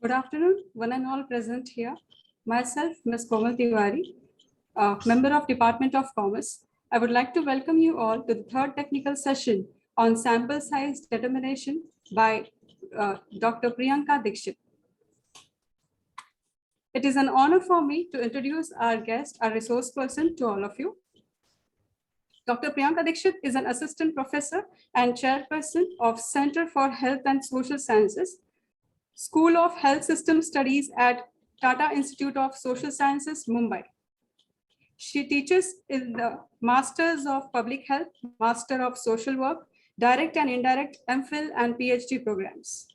Good afternoon, one and all present here. Myself, Ms. Komal Tiwari, member of Department of Commerce. I would like to welcome you all to the third technical session on sample size determination by Dr. Priyanka Dikshit. It is an honor for me to introduce our guest, our resource person to all of you. Dr. Priyanka Dikshit is an assistant professor and chairperson of Center for Health and Social Sciences, School of Health System Studies at Tata Institute of Social Sciences, Mumbai. She teaches in the Masters of Public Health, Master of Social Work, Direct and Indirect MPhil and PhD programs.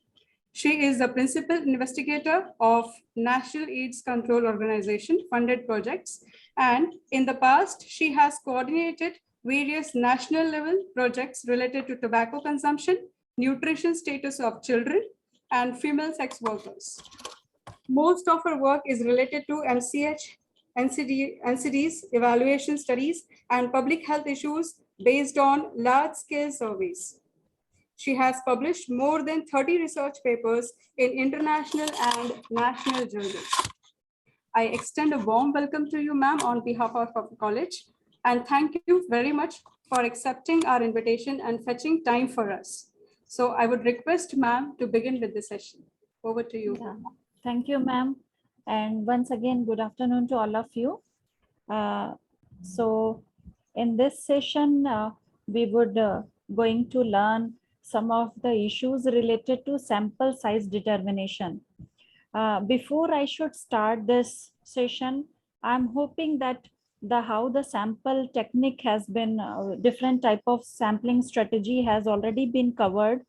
She is the principal investigator of National AIDS Control Organization funded projects. And in the past, she has coordinated various national level projects related to tobacco consumption, nutrition status of children, and female sex workers. Most of her work is related to NCDs, evaluation studies, and public health issues based on large-scale surveys. She has published more than 30 research papers in international and national journals. I extend a warm welcome to you, ma'am, on behalf of our college, and thank you very much for accepting our invitation and fetching time for us. So I would request ma'am to begin with the session. Over to you. Yeah. Thank you, ma'am. And once again, good afternoon to all of you. So in this session, we would going to learn some of the issues related to sample size determination. Before I should start this session, I'm hoping that how the sample technique has been, different type of sampling strategy has already been covered.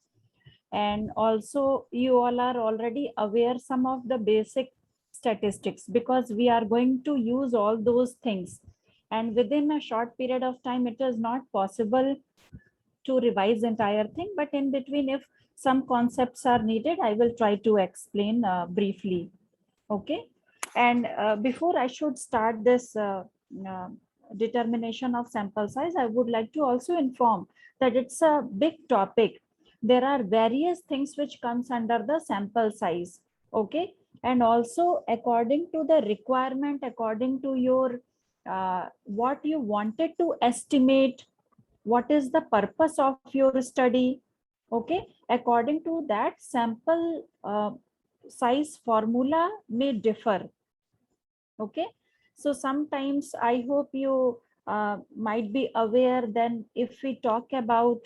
And also you all are already aware some of the basic statistics, because we are going to use all those things. And within a short period of time, it is not possible to revise entire thing, but in between, if some concepts are needed, I will try to explain briefly. Okay. And before I should start this determination of sample size, I would like to also inform that it's a big topic. There are various things which comes under the sample size. Okay. And also according to the requirement, according to your what you wanted to estimate, what is the purpose of your study. Okay. According to that, sample size formula may differ. Okay. So sometimes I hope you might be aware, then if we talk about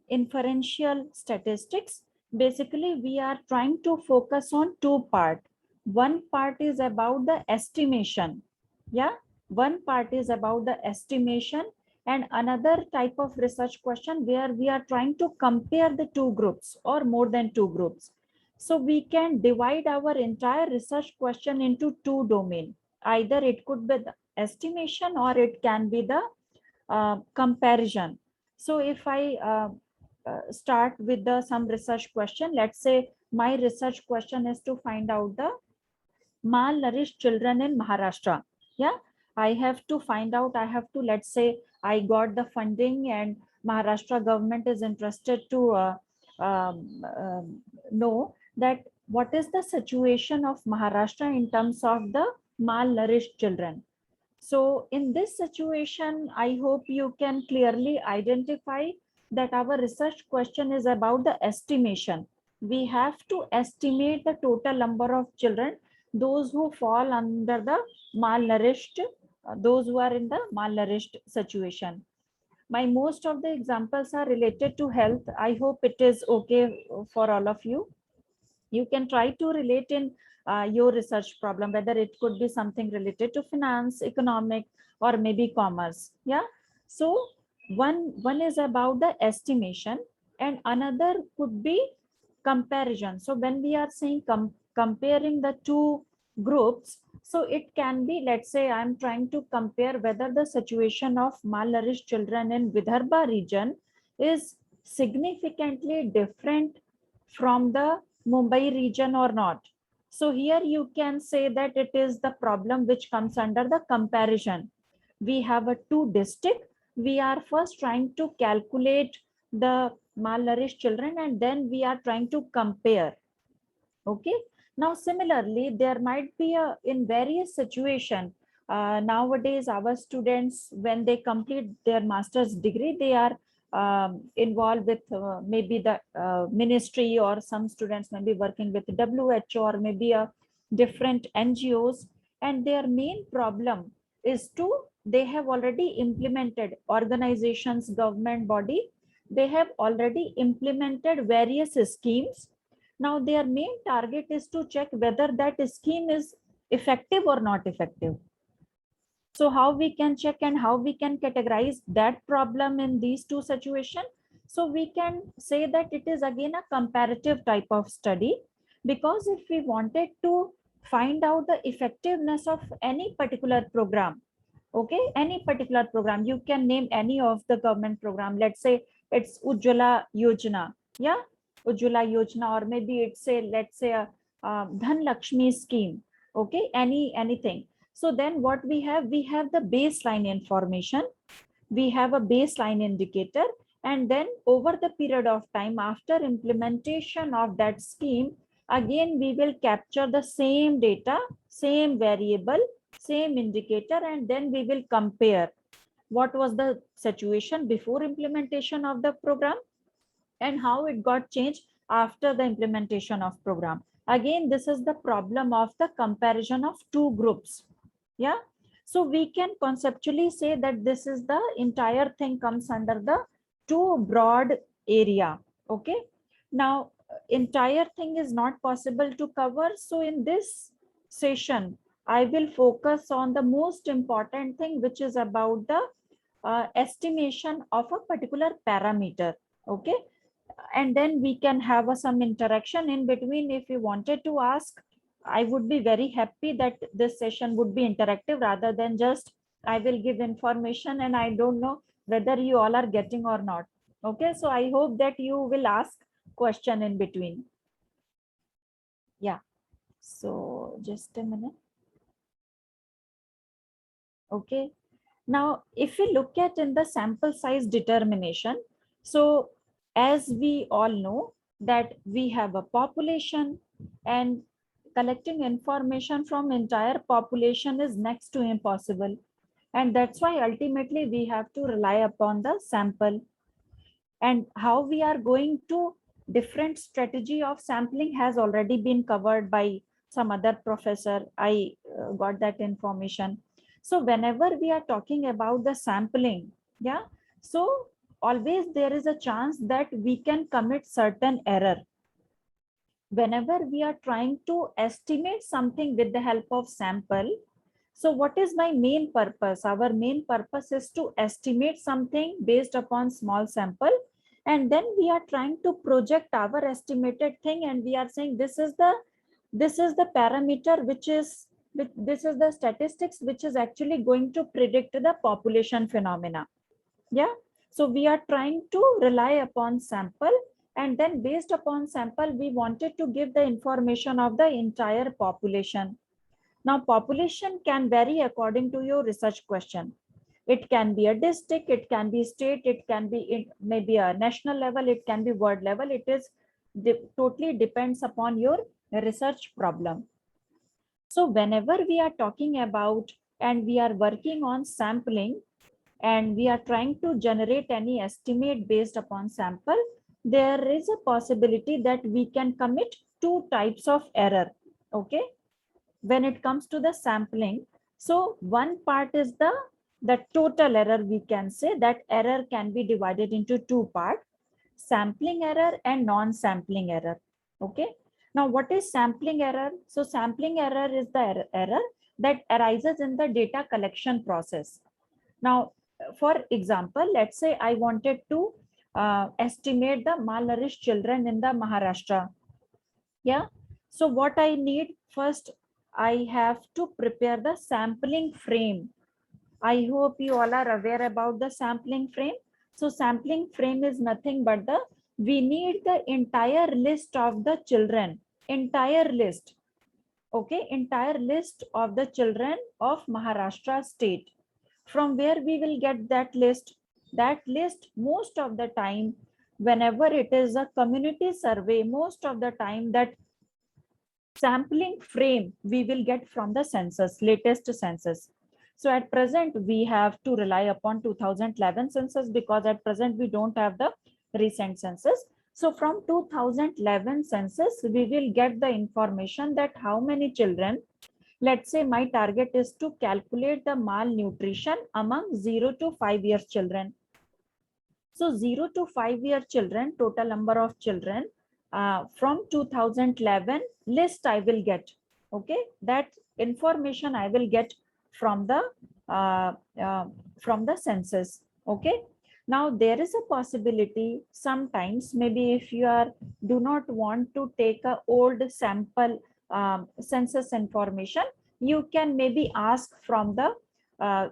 inferential statistics, basically we are trying to focus on two parts. One part is about the estimation. Yeah. One part is about the estimation, and another type of research question where we are trying to compare the two groups or more than two groups. So we can divide our entire research question into two domains. Either it could be the estimation or it can be the comparison. So if I start with some research question, let's say my research question is to find out the malnourished children in Maharashtra. Yeah, I have to find out, let's say I got the funding and Maharashtra government is interested to know that what is the situation of Maharashtra in terms of the malnourished children. So in this situation, I hope you can clearly identify that our research question is about the estimation. We have to estimate the total number of children, those who fall under the malnourished, those who are in the malnourished situation. My most of the examples are related to health. I hope it is okay for all of you. You can try to relate in your research problem, whether it could be something related to finance, economic, or maybe commerce. Yeah. So one is about the estimation and another could be comparison. So when we are saying comparing the two groups, so it can be, let's say I'm trying to compare whether the situation of malnourished children in Vidarbha region is significantly different from the Mumbai region or not. So here you can say that it is the problem which comes under the comparison. We have a two district. We are first trying to calculate the malnourished children and then we are trying to compare. Okay. Now, similarly, there might be in various situation. Nowadays, our students, when they complete their master's degree, they are involved with maybe the ministry, or some students may be working with WHO or maybe a different NGOs. And their main problem is they have already implemented organizations, government body, they have already implemented various schemes. Now, their main target is to check whether that scheme is effective or not effective. So how we can check and how we can categorize that problem in these two situations? So we can say that it is again a comparative type of study, because if we wanted to find out the effectiveness of any particular program, okay, any particular program, you can name any of the government program. Let's say it's Ujjwala Yojana, yeah, Ujjwala Yojana, or maybe it's a, let's say a Dhan Lakshmi scheme, okay, anything. So then what we have the baseline information, we have a baseline indicator, and then over the period of time after implementation of that scheme, again we will capture the same data, same variable, same indicator, and then we will compare what was the situation before implementation of the program and how it got changed after the implementation of program. Again, this is the problem of the comparison of two groups. Yeah. So we can conceptually say that this is the entire thing comes under the two broad area. Okay. Now, entire thing is not possible to cover. So in this session, I will focus on the most important thing, which is about the estimation of a particular parameter. Okay. And then we can have some interaction in between. If you wanted to ask, I would be very happy that this session would be interactive rather than just I will give information and I don't know whether you all are getting or not. Okay, so I hope that you will ask question in between. Yeah, so just a minute. Okay, now if we look at in the sample size determination, so as we all know that we have a population, and collecting information from entire population is next to impossible. And that's why ultimately we have to rely upon the sample. And how we are going to different strategy of sampling has already been covered by some other professor. I got that information. So whenever we are talking about the sampling, yeah, so always there is a chance that we can commit certain error. Whenever we are trying to estimate something with the help of sample, so what is my main purpose? Our main purpose is to estimate something based upon small sample, and then we are trying to project our estimated thing, and we are saying this is the parameter which is this is the statistics which is actually going to predict the population phenomena. Yeah, so we are trying to rely upon sample, and then based upon sample we wanted to give the information of the entire population. Now, population can vary according to your research question. It can be a district, it can be state, it can be maybe a national level, it can be world level. It is totally depends upon your research problem. So whenever we are talking about and we are working on sampling and we are trying to generate any estimate based upon sample, there is a possibility that we can commit two types of error. Okay, when it comes to the sampling, so one part is the total error. We can say that error can be divided into two parts: sampling error and non-sampling error. Okay, now what is sampling error? So sampling error is the error that arises in the data collection process. Now, for example, let's say I wanted to estimate the malnourished children in the Maharashtra. Yeah. So what I need first, I have to prepare the sampling frame. I hope you all are aware about the sampling frame. So sampling frame is nothing but we need the entire list of the children, entire list. Okay, entire list of the children of Maharashtra state. From where we will get that list? That list most of the time, whenever it is a community survey, most of the time that sampling frame we will get from the census, latest census. So at present, we have to rely upon 2011 census because at present we don't have the recent census. So from 2011 census, we will get the information that how many children, let's say my target is to calculate the malnutrition among 0 to 5 years children. So 0 to 5-year children, total number of children from 2011 list I will get. Okay, that information I will get from the census. Okay, now there is a possibility sometimes maybe if you are do not want to take a old sample census information, you can maybe ask from the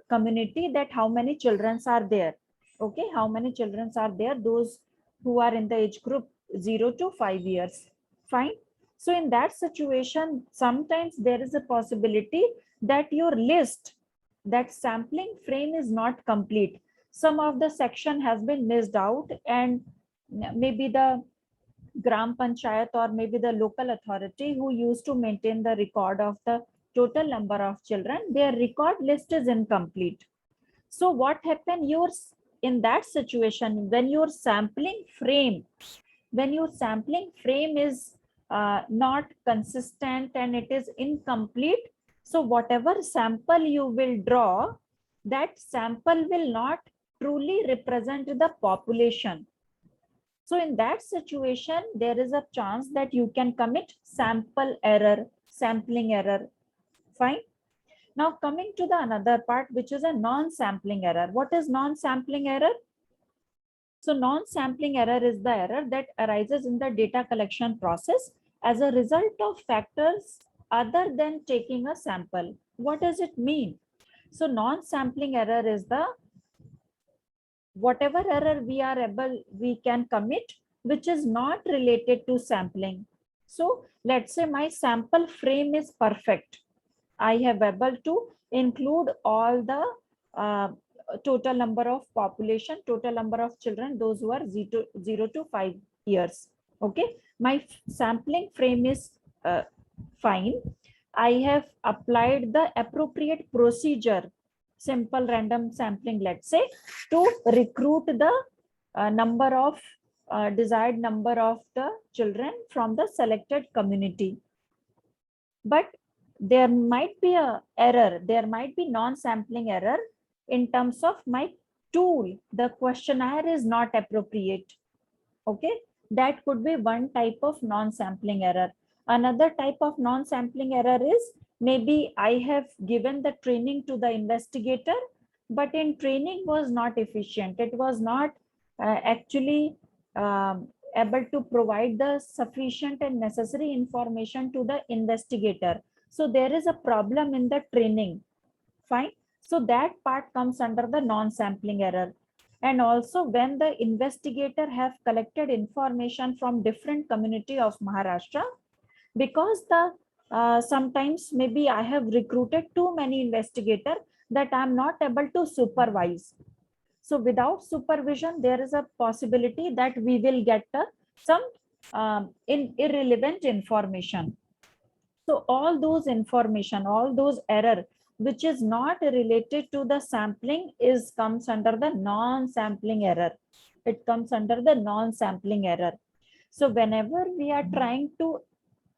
community that how many children are there. Okay, how many children are there, those who are in the age group 0 to 5 years. Fine. So in that situation, sometimes there is a possibility that your list, that sampling frame is not complete. Some of the section has been missed out, and maybe the Gram Panchayat or maybe the local authority who used to maintain the record of the total number of children, their record list is incomplete. So what happened, in that situation, when your sampling frame is not consistent and it is incomplete, so whatever sample you will draw, that sample will not truly represent the population. So in that situation, there is a chance that you can commit sample error, sampling error. Fine. Now coming to the another part, which is a non-sampling error. What is non-sampling error? So non-sampling error is the error that arises in the data collection process as a result of factors other than taking a sample. What does it mean? So non-sampling error is the whatever error we can commit, which is not related to sampling. So let's say my sample frame is perfect. I have able to include all the total number of population, total number of children, those who are 0 to 5 years. Okay, my sampling frame is fine. I have applied the appropriate procedure, simple random sampling, let's say, to recruit the desired number of the children from the selected community. But there might be a error, there might be non-sampling error in terms of my tool. The questionnaire is not appropriate. Okay, that could be one type of non-sampling error. Another type of non-sampling error is maybe I have given the training to the investigator, but in training was not efficient. It was not actually able to provide the sufficient and necessary information to the investigator. So there is a problem in the training. Fine. So that part comes under the non-sampling error. And also when the investigator have collected information from different community of Maharashtra, because the sometimes maybe I have recruited too many investigators that I'm not able to supervise. So without supervision, there is a possibility that we will get some irrelevant information. So all those information, all those error which is not related to the sampling comes under the non-sampling error. It comes under the non-sampling error. So whenever we are trying to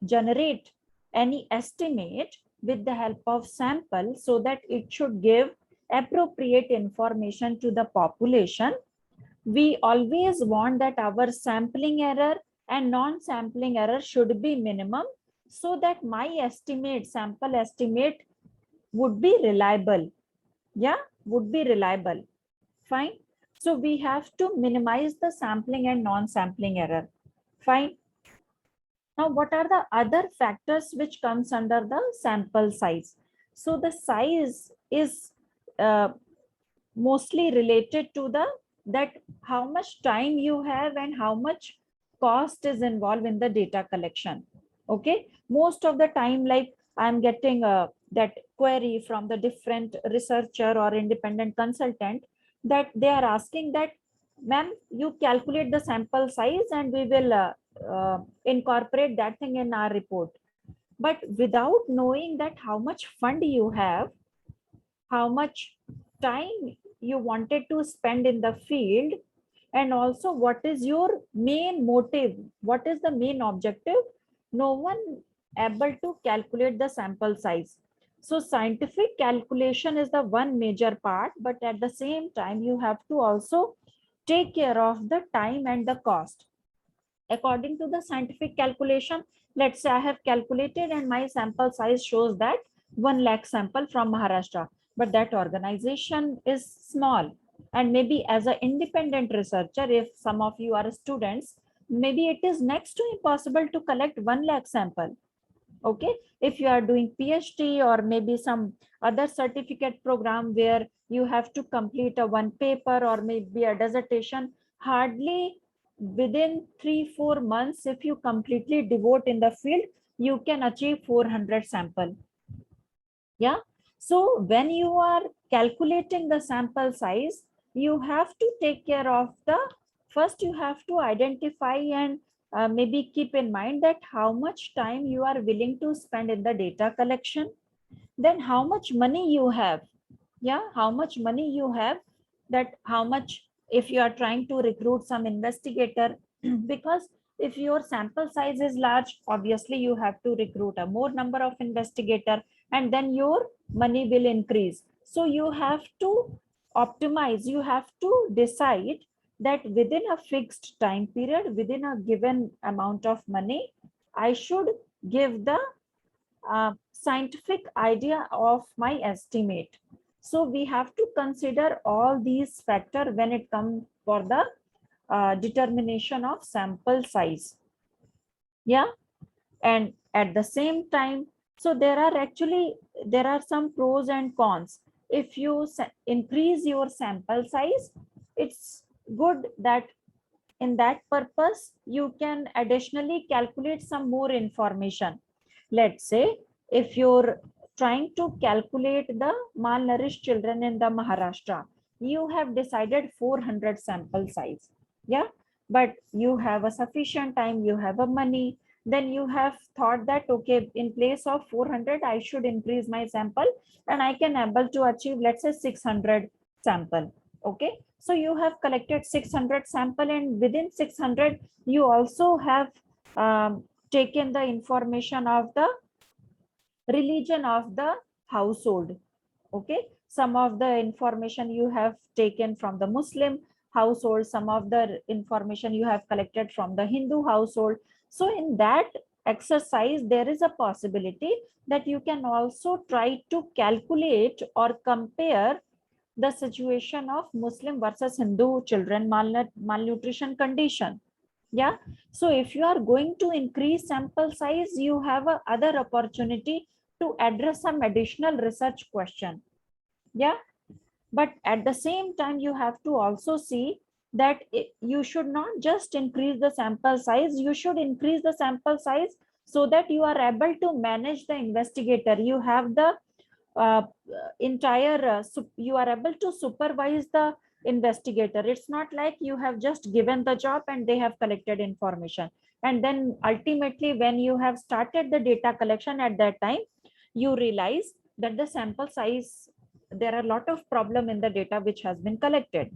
generate any estimate with the help of sample so that it should give appropriate information to the population, we always want that our sampling error and non-sampling error should be minimum so that my estimate, sample estimate would be reliable. Yeah, would be reliable. Fine. So we have to minimize the sampling and non-sampling error. Fine. Now, what are the other factors which comes under the sample size? So the size is mostly related to that how much time you have and how much cost is involved in the data collection. Okay, most of the time, like I'm getting that query from the different researcher or independent consultant that they are asking that, ma'am, you calculate the sample size and we will incorporate that thing in our report. But without knowing that how much fund you have, how much time you wanted to spend in the field, and also what is your main motive, what is the main objective, no one able to calculate the sample size. So scientific calculation is the one major part, but at the same time you have to also take care of the time and the cost. According to the scientific calculation, let's say I have calculated and my sample size shows that 1 lakh sample from Maharashtra, but that organization is small. And maybe as an independent researcher, if some of you are students, maybe it is next to impossible to collect 1 lakh sample. Okay, if you are doing PhD or maybe some other certificate program where you have to complete a one paper or maybe a dissertation, hardly within 3-4 months, if you completely devote in the field, you can achieve 400 sample. Yeah, so when you are calculating the sample size, you have to take care of the, first you have to identify and maybe keep in mind that how much time you are willing to spend in the data collection, then how much money you have. Yeah, how much money you have, that how much, if you are trying to recruit some investigator, because if your sample size is large, obviously you have to recruit a more number of investigator, and then your money will increase. So you have to optimize, you have to decide that within a fixed time period, within a given amount of money, I should give the scientific idea of my estimate. So we have to consider all these factors when it comes for the determination of sample size. Yeah, and at the same time, so there are some pros and cons. If you increase your sample size, it's good that in that purpose you can additionally calculate some more information. Let's say if you're trying to calculate the malnourished children in the Maharashtra, you have decided 400 sample size. Yeah, but you have a sufficient time, you have a money, then you have thought that, okay, in place of 400, I should increase my sample and I can able to achieve, let's say 600 sample. Okay, so you have collected 600 sample, and within 600, you also have taken the information of the religion of the household. Okay, some of the information you have taken from the Muslim household, some of the information you have collected from the Hindu household. So in that exercise, there is a possibility that you can also try to calculate or compare the situation of Muslim versus Hindu children malnutrition condition. Yeah, so if you are going to increase sample size, you have a other opportunity to address some additional research question. Yeah, but at the same time, you have to also see that you should not just increase the sample size, you should increase the sample size so that you are able to manage the investigator. You have the uh, entire you are able to supervise the investigator. It's not like you have just given the job and they have collected information, and then ultimately when you have started the data collection, at that time you realize that the sample size, there are a lot of problem in the data which has been collected.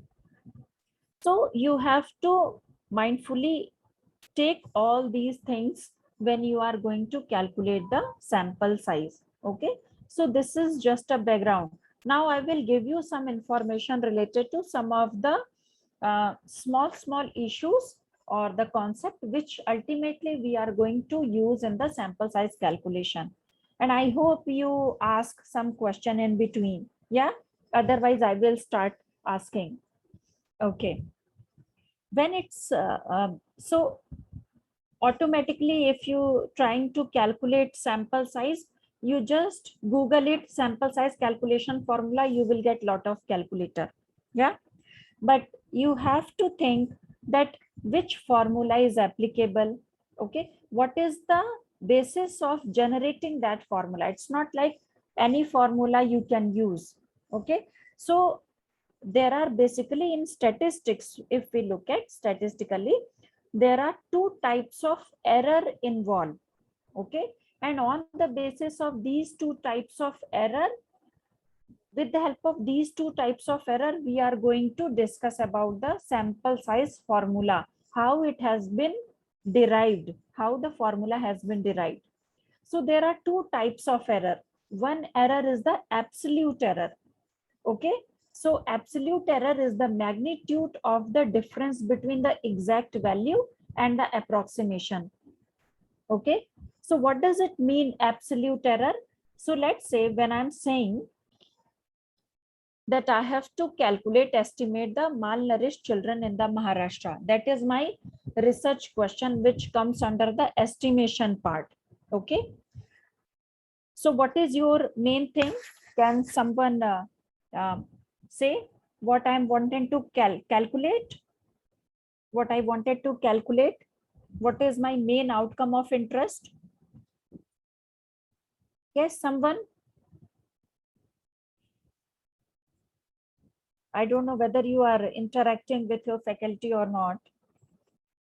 So you have to mindfully take all these things when you are going to calculate the sample size. Okay, so this is just a background. Now I will give you some information related to some of the small issues or the concept which ultimately we are going to use in the sample size calculation. And I hope you ask some question in between. Yeah, otherwise I will start asking. Okay, when it's so automatically, if you trying to calculate sample size, you just Google it, sample size calculation formula, you will get lot of calculator. Yeah, but you have to think that which formula is applicable. Okay, what is the basis of generating that formula? It's not like any formula you can use. Okay, so there are basically in statistics, if we look at statistically, there are two types of error involved. Okay, And on the basis of these two types of error, with the help of these two types of error, we are going to discuss about the sample size formula, how it has been derived, how the formula has been derived. So there are two types of error. One error is the absolute error. Okay. So absolute error is the magnitude of the difference between the exact value and the approximation. Okay. So what does it mean, absolute error? So let's say when I'm saying that I have to calculate, estimate the malnourished children in the Maharashtra. That is my research question, which comes under the estimation part. Okay. So what is your main thing? Can someone say what I'm wanting to calculate? What I wanted to calculate? What is my main outcome of interest? Yes, someone? I don't know whether you are interacting with your faculty or not.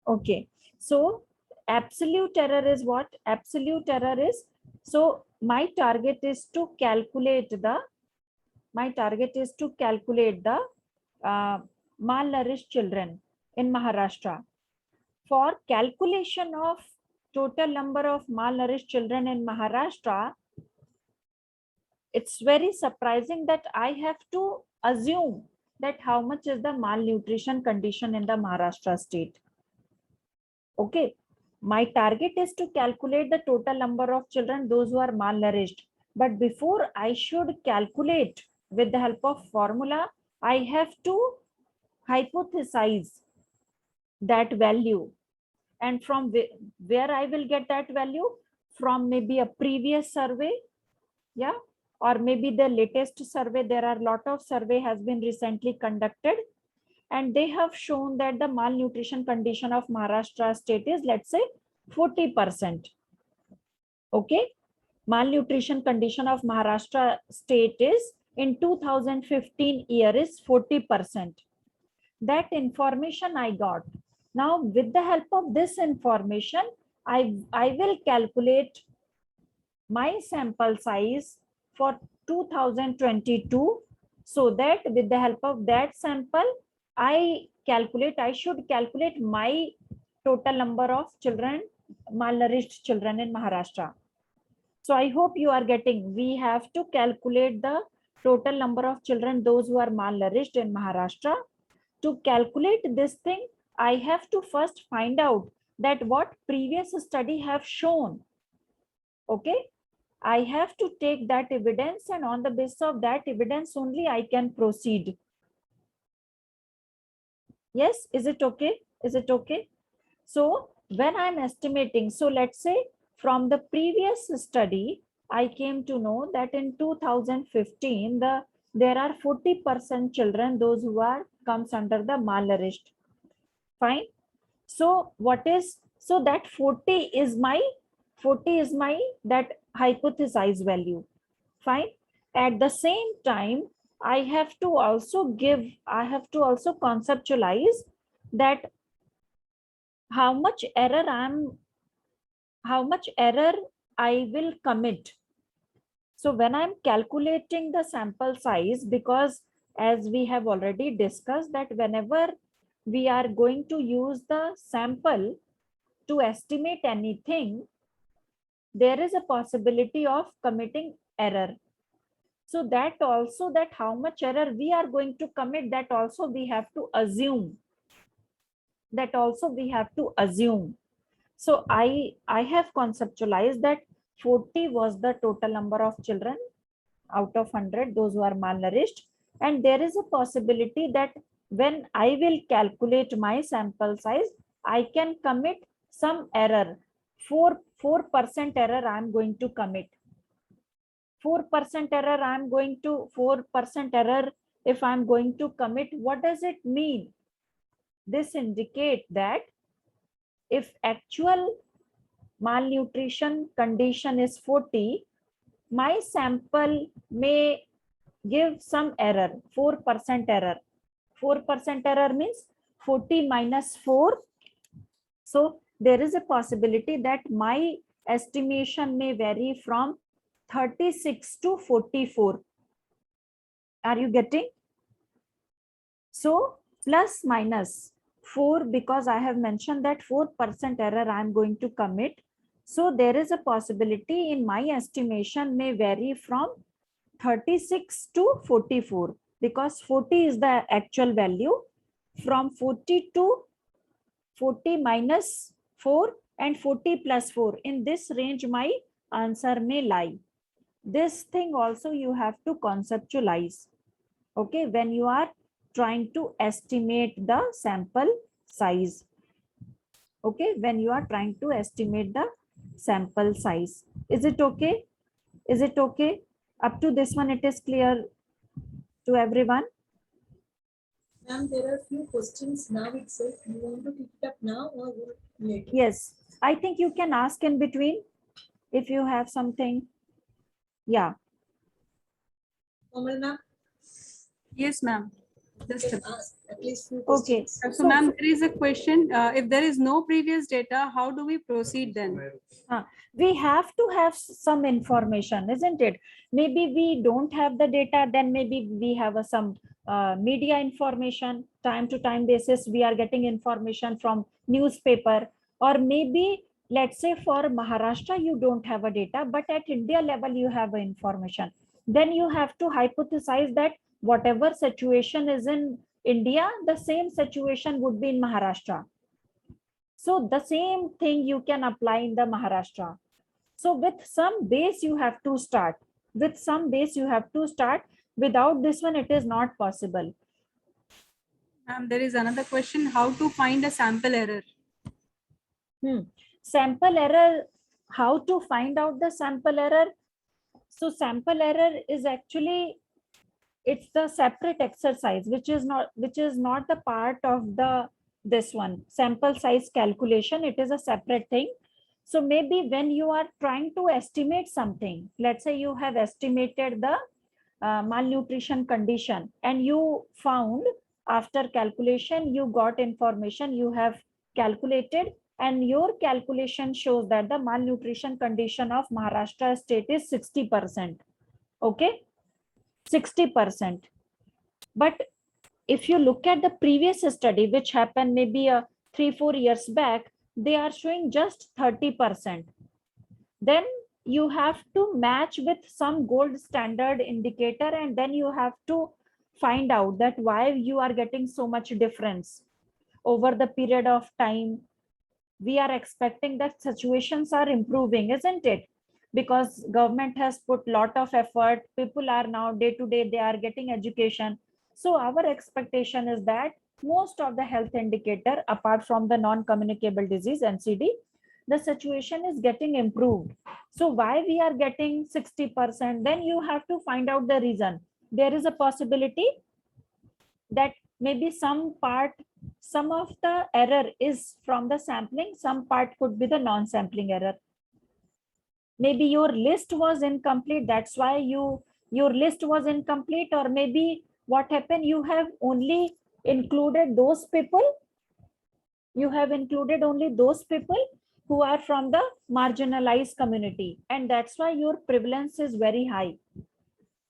Okay. So absolute error is what? Absolute error is, so my target is to calculate the malnourished children in Maharashtra. For calculation of total number of malnourished children in Maharashtra, it's very surprising that I have to assume that how much is the malnutrition condition in the Maharashtra state. Okay, my target is to calculate the total number of children, those who are malnourished. But before I should calculate with the help of formula, I have to hypothesize that value. And from where I will get that value? From maybe a previous survey, yeah, or maybe the latest survey. There are a lot of survey has been recently conducted, and they have shown that the malnutrition condition of Maharashtra state is, let's say, 40%. Okay, malnutrition condition of Maharashtra state is in 2015 year is 40%. That information I got. Now with the help of this information, I will calculate my sample size for 2022, so that with the help of that sample, I should calculate my total number of children, malnourished children in Maharashtra. So I hope you are getting, we have to calculate the total number of children, those who are malnourished in Maharashtra. To calculate this thing, I have to first find out that what previous study have shown. Okay, I have to take that evidence, and on the basis of that evidence only I can proceed. Yes, is it okay? Is it okay? So when I'm estimating, so let's say from the previous study, I came to know that in 2015, there are 40% children, those who are comes under the malnourished. Fine. So what is, so that 40 is my that hypothesized value. Fine. At the same time, I have to also conceptualize that how much error I will commit. So when I'm calculating the sample size, because as we have already discussed that whenever we are going to use the sample to estimate anything, there is a possibility of committing error. So that also, that how much error we are going to commit, that also we have to assume. So I have conceptualized that 40 was the total number of children out of 100, those who are malnourished. And there is a possibility that when I will calculate my sample size, I can commit some error. 4% error I am going to commit. 4% error I am going to, 4% error if I am going to commit, what does it mean? This indicates that if actual malnutrition condition is 40, my sample may give some error, 4% error. 4% error means 40 minus 4. So there is a possibility that my estimation may vary from 36 to 44. Are you getting? So plus minus 4, because I have mentioned that 4% error I am going to commit. So there is a possibility in my estimation may vary from 36 to 44, because 40 is the actual value. From 40 to 40 minus 4 and 40 plus 4. In this range, my answer may lie. This thing also you have to conceptualize. Okay, when you are trying to estimate the sample size. Okay, when you are trying to estimate the sample size. Is it okay? Is it okay? Up to this one, it is clear to everyone? Ma'am, there are few questions now itself. You want to pick it up now or later? Yes, I think you can ask in between if you have something. Yeah. Komal ma'am, Yes, ma'am. you Just can ask at least few Okay. questions. so, ma'am, there is a question. If there is no previous data, how do we proceed then? We have to have some information, isn't it? Maybe we don't have the data, then maybe we have some media information. Time to time basis, we are getting information from newspaper, or maybe let's say for Maharashtra, you don't have a data, but at India level, you have information. Then you have to hypothesize that whatever situation is in India, the same situation would be in Maharashtra. So the same thing you can apply in the Maharashtra. So with some base you have to start. With some base you have to start. Without this one, it is not possible. There is another question, how to find a sample error? Sample error, how to find out the sample error? So sample error is actually, it's the separate exercise, which is not the part of the this one sample size calculation. It is a separate thing. So maybe when you are trying to estimate something, let's say you have estimated the malnutrition condition, and you found after calculation, you got information, you have calculated, and your calculation shows that the malnutrition condition of Maharashtra state is 60%. Okay, 60%. But if you look at the previous study, which happened maybe 3-4 years back, they are showing just 30%. Then you have to match with some gold standard indicator, and then you have to find out that why you are getting so much difference over the period of time. We are expecting that situations are improving, isn't it? Because government has put lot of effort, people are now day to day, they are getting education. So our expectation is that most of the health indicator, apart from the non-communicable disease NCD, the situation is getting improved. So why we are getting 60%? Then you have to find out the reason. There is a possibility that maybe some of the error is from the sampling, some part could be the non-sampling error. Maybe your list was incomplete, that's why your list was incomplete. Or maybe what happened, you have only included those people, who are from the marginalized community, and that's why your prevalence is very high.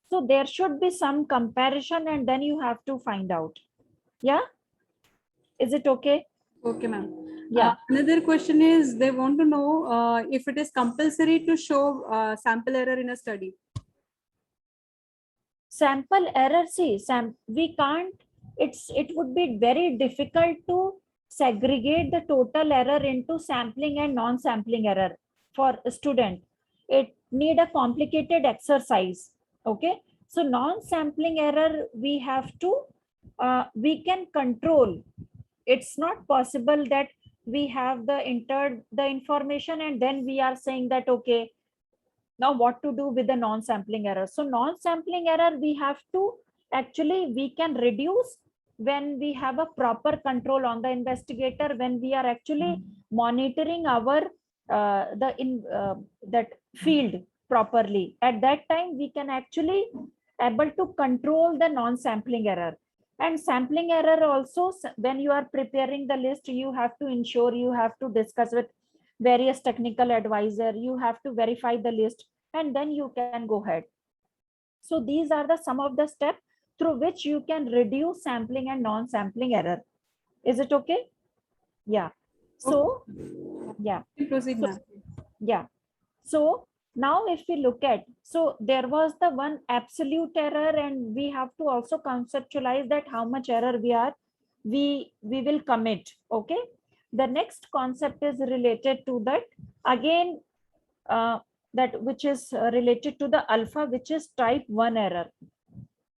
So there should be some comparison, and then you have to find out. Yeah, is it okay? Okay, ma'am. Yeah. Another question is, they want to know if it is compulsory to show sample error in a study. Sample error, see, we can't, it would be very difficult to segregate the total error into sampling and non-sampling error for a student. It need a complicated exercise. Okay, so non-sampling error we have to we can control. It's not possible that we have entered the information and then we are saying that okay, now what to do with the non-sampling error. So non-sampling error we have to actually, we can reduce when we have a proper control on the investigator, when we are actually monitoring our that field properly. At that time we can actually able to control the non-sampling error. And sampling error also, when you are preparing the list, you have to ensure, you have to discuss with various technical advisor, you have to verify the list, and then you can go ahead. So these are the some of the steps through which you can reduce sampling and non-sampling error. Is it okay? Yeah. So yeah. Proceed, So, ma'am. yeah. So now if we look at, so there was the one absolute error, and we have to also conceptualize that how much error we will commit. Okay. The next concept is related to that again, that which is related to the alpha, which is type 1 error.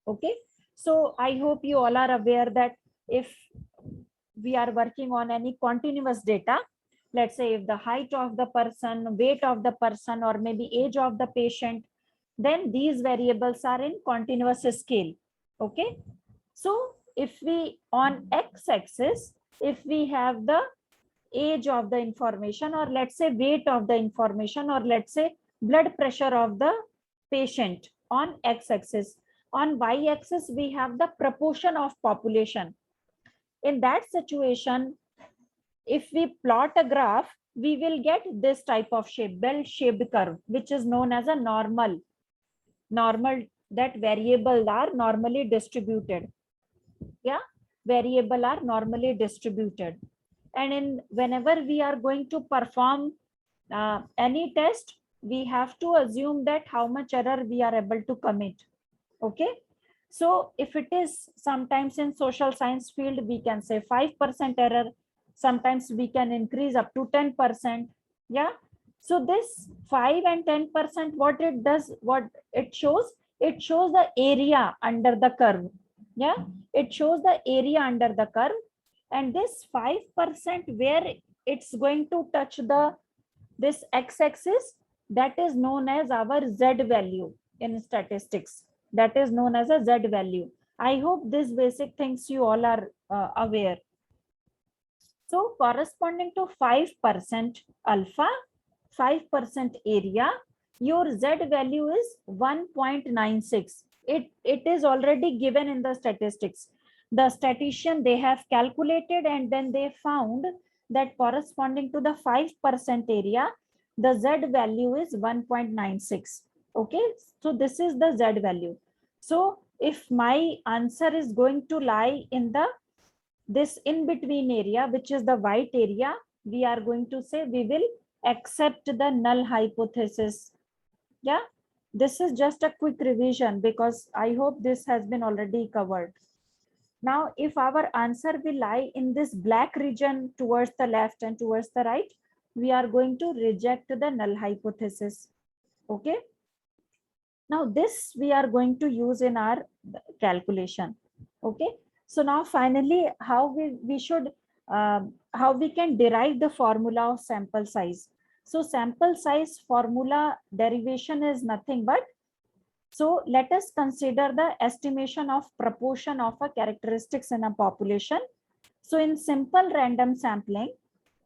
Okay. So I hope you all are aware that if we are working on any continuous data, let's say if the height of the person, weight of the person, or maybe age of the patient, then these variables are in continuous scale. Okay. So if we on x-axis, if we have the age of the information, or let's say weight of the information, or let's say blood pressure of the patient on x-axis, on y-axis we have the proportion of population. In that situation, if we plot a graph, we will get this type of shape, bell-shaped curve, which is known as a normal. That variable are normally distributed. Yeah, variable are normally distributed. And in whenever we are going to perform any test, we have to assume that how much error we are able to commit. Okay. So if it is sometimes in social science field, we can say 5% error. Sometimes we can increase up to 10%. Yeah. So this 5 and 10%, what it does, what it shows the area under the curve. Yeah. It shows the area under the curve. And this 5% where it's going to touch this x-axis, that is known as our z value in statistics. That is known as a z value. I hope these basic things you all are aware. So corresponding to 5% alpha, 5% area, your z value is 1.96. It is already given in the statistics. The statistician, they have calculated, and then they found that corresponding to the 5% area, the z value is 1.96. Okay, so this is the z value. So if my answer is going to lie in this in between area, which is the white area, we are going to say we will accept the null hypothesis. Yeah, this is just a quick revision because I hope this has been already covered. Now, if our answer will lie in this black region towards the left and towards the right, we are going to reject the null hypothesis. Okay. Now this we are going to use in our calculation. Okay. So now finally, how we should, how we can derive the formula of sample size. So sample size formula derivation is nothing but, so let us consider the estimation of proportion of a characteristics in a population. So in simple random sampling,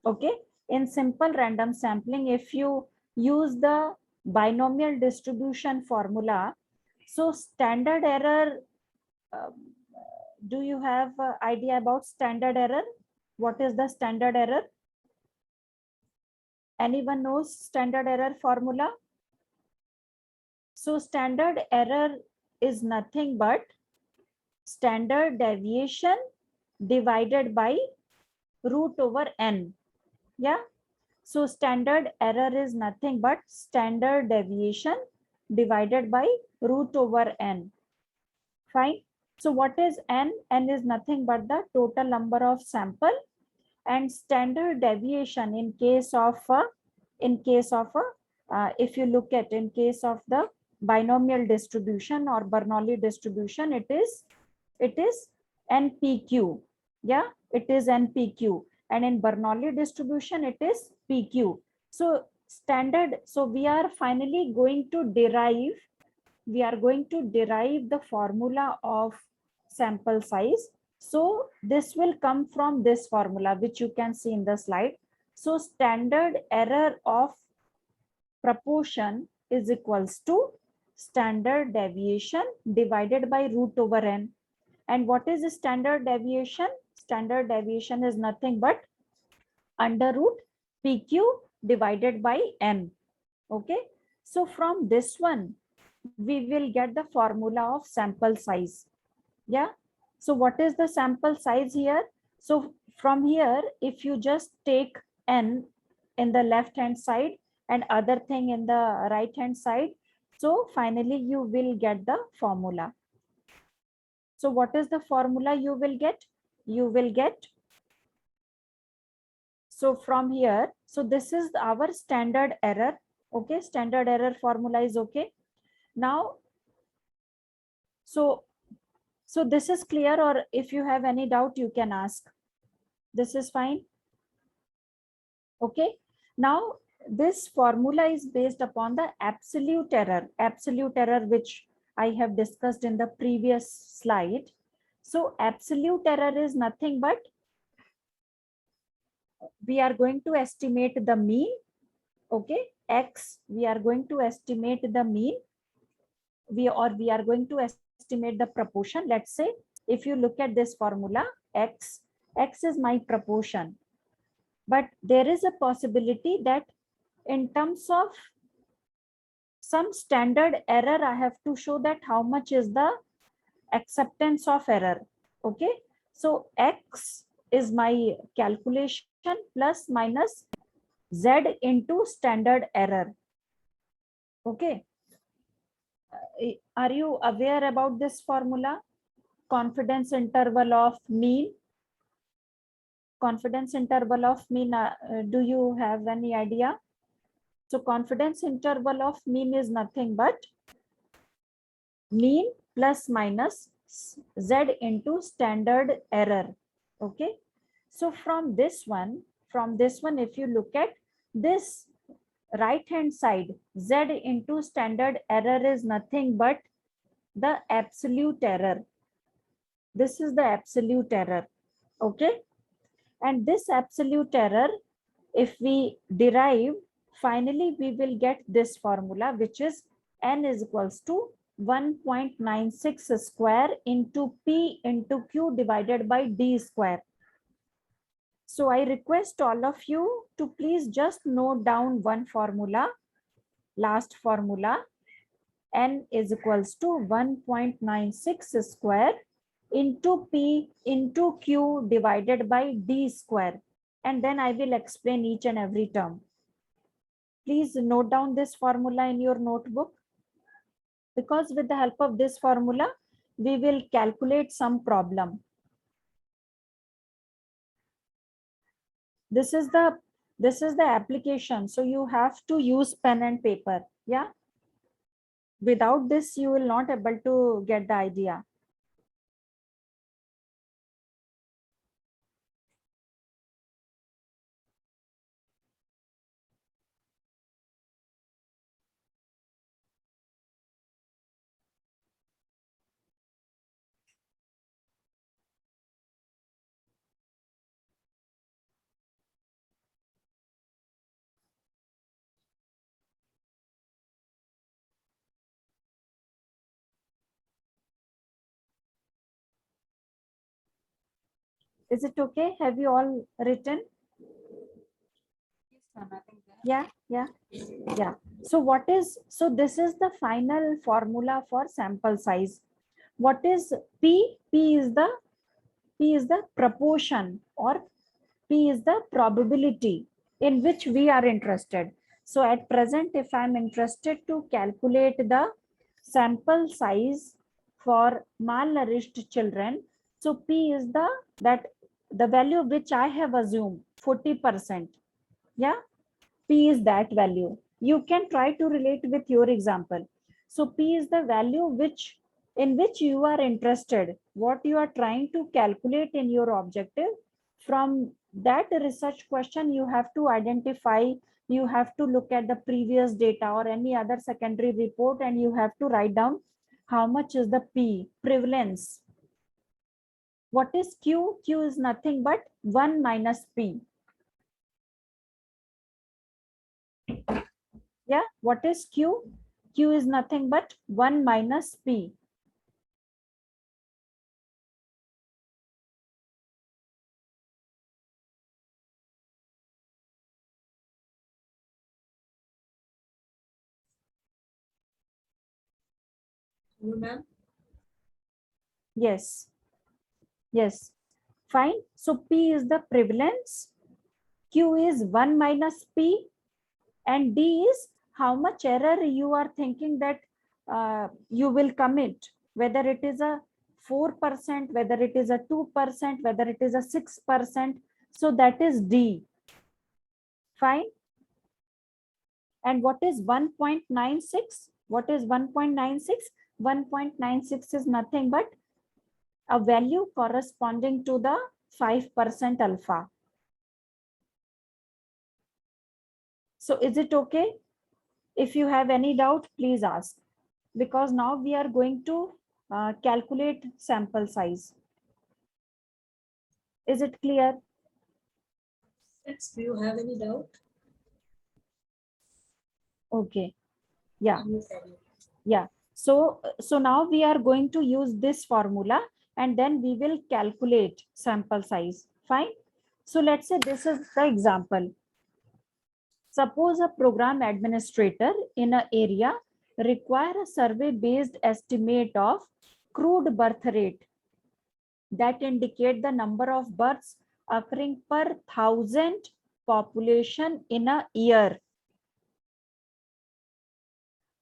okay, in simple random sampling, if you use the binomial distribution formula, so standard error, do you have an idea about standard error? What is the standard error? Anyone knows standard error formula? So standard error is nothing but standard deviation divided by root over n. Yeah. So standard error is nothing but standard deviation divided by root over n. Fine. So what is n? N is nothing but the total number of sample, and standard deviation in case of if you look at in case of the binomial distribution or Bernoulli distribution, it is NPQ. Yeah, it is NPQ. And in Bernoulli distribution, it is PQ. So standard, so we are finally going to derive the formula of sample size. So this will come from this formula, which you can see in the slide. So standard error of proportion is equals to standard deviation divided by root over n. And what is the standard deviation? Standard deviation is nothing but under root PQ divided by n. Okay, so from this one we will get the formula of sample size. Yeah, so what is the sample size here? So from here, if you just take n in the left hand side and other thing in the right hand side, so finally you will get the formula. So what is the formula you will get? You will get, so from here, so this is our standard error. Okay, standard error formula is okay. Now, so this is clear, or if you have any doubt, you can ask. This is fine. Okay. Now, this formula is based upon the absolute error, which I have discussed in the previous slide. So absolute error is nothing but we are going to estimate the mean. Okay, X, we are going to estimate the mean. We are going to estimate the proportion. Let's say if you look at this formula, X is my proportion. But there is a possibility that in terms of some standard error, I have to show that how much is the acceptance of error. Okay, so X is my calculation plus minus Z into standard error. Okay, are you aware about this formula? Confidence interval of mean. Confidence interval of mean, do you have any idea? So confidence interval of mean is nothing but mean plus minus Z into standard error. Okay. So from this one, if you look at this right hand side, Z into standard error is nothing but the absolute error. This is the absolute error. Okay. And this absolute error, if we derive, finally we will get this formula, which is n is equals to 1.96 square into P into Q divided by D square. So I request all of you to please just note down one formula, last formula. N is equals to 1.96 square into P into Q divided by D square. And then I will explain each and every term. Please note down this formula in your notebook, because with the help of this formula, we will calculate some problem. This is the application. So you have to use pen and paper. Yeah. Without this, you will not able to get the idea. Is it okay? Have you all written? Yeah. So this is the final formula for sample size. What is P? P is the proportion, or P is the probability in which we are interested. So at present, if I'm interested to calculate the sample size for malnourished children, so P is the value which I have assumed, 40%. Yeah, P is that value. You can try to relate with your example. So P is the value in which you are interested, what you are trying to calculate in your objective. From that research question, you have to identify, you have to look at the previous data or any other secondary report, and you have to write down how much is the P, prevalence. What is Q? Q is nothing but 1 minus P. Yeah, what is Q? Q is nothing but 1 minus P. You, ma'am? Yes. Yes. Fine. So P is the prevalence. Q is 1 minus P. And D is how much error you are thinking that you will commit, whether it is a 4%, whether it is a 2%, whether it is a 6%. So that is D. Fine. And what is 1.96? What is 1.96? 1.96 is nothing but a value corresponding to the 5% alpha. So is it okay? If you have any doubt, please ask, because now we are going to calculate sample size. Is it clear? Yes. Do you have any doubt? Okay. Yeah. You carry on. Yeah. So now we are going to use this formula and then we will calculate sample size. Fine. So let's say this is the example. Suppose a program administrator in an area require a survey based estimate of crude birth rate that indicate the number of births occurring per 1,000 population in a year.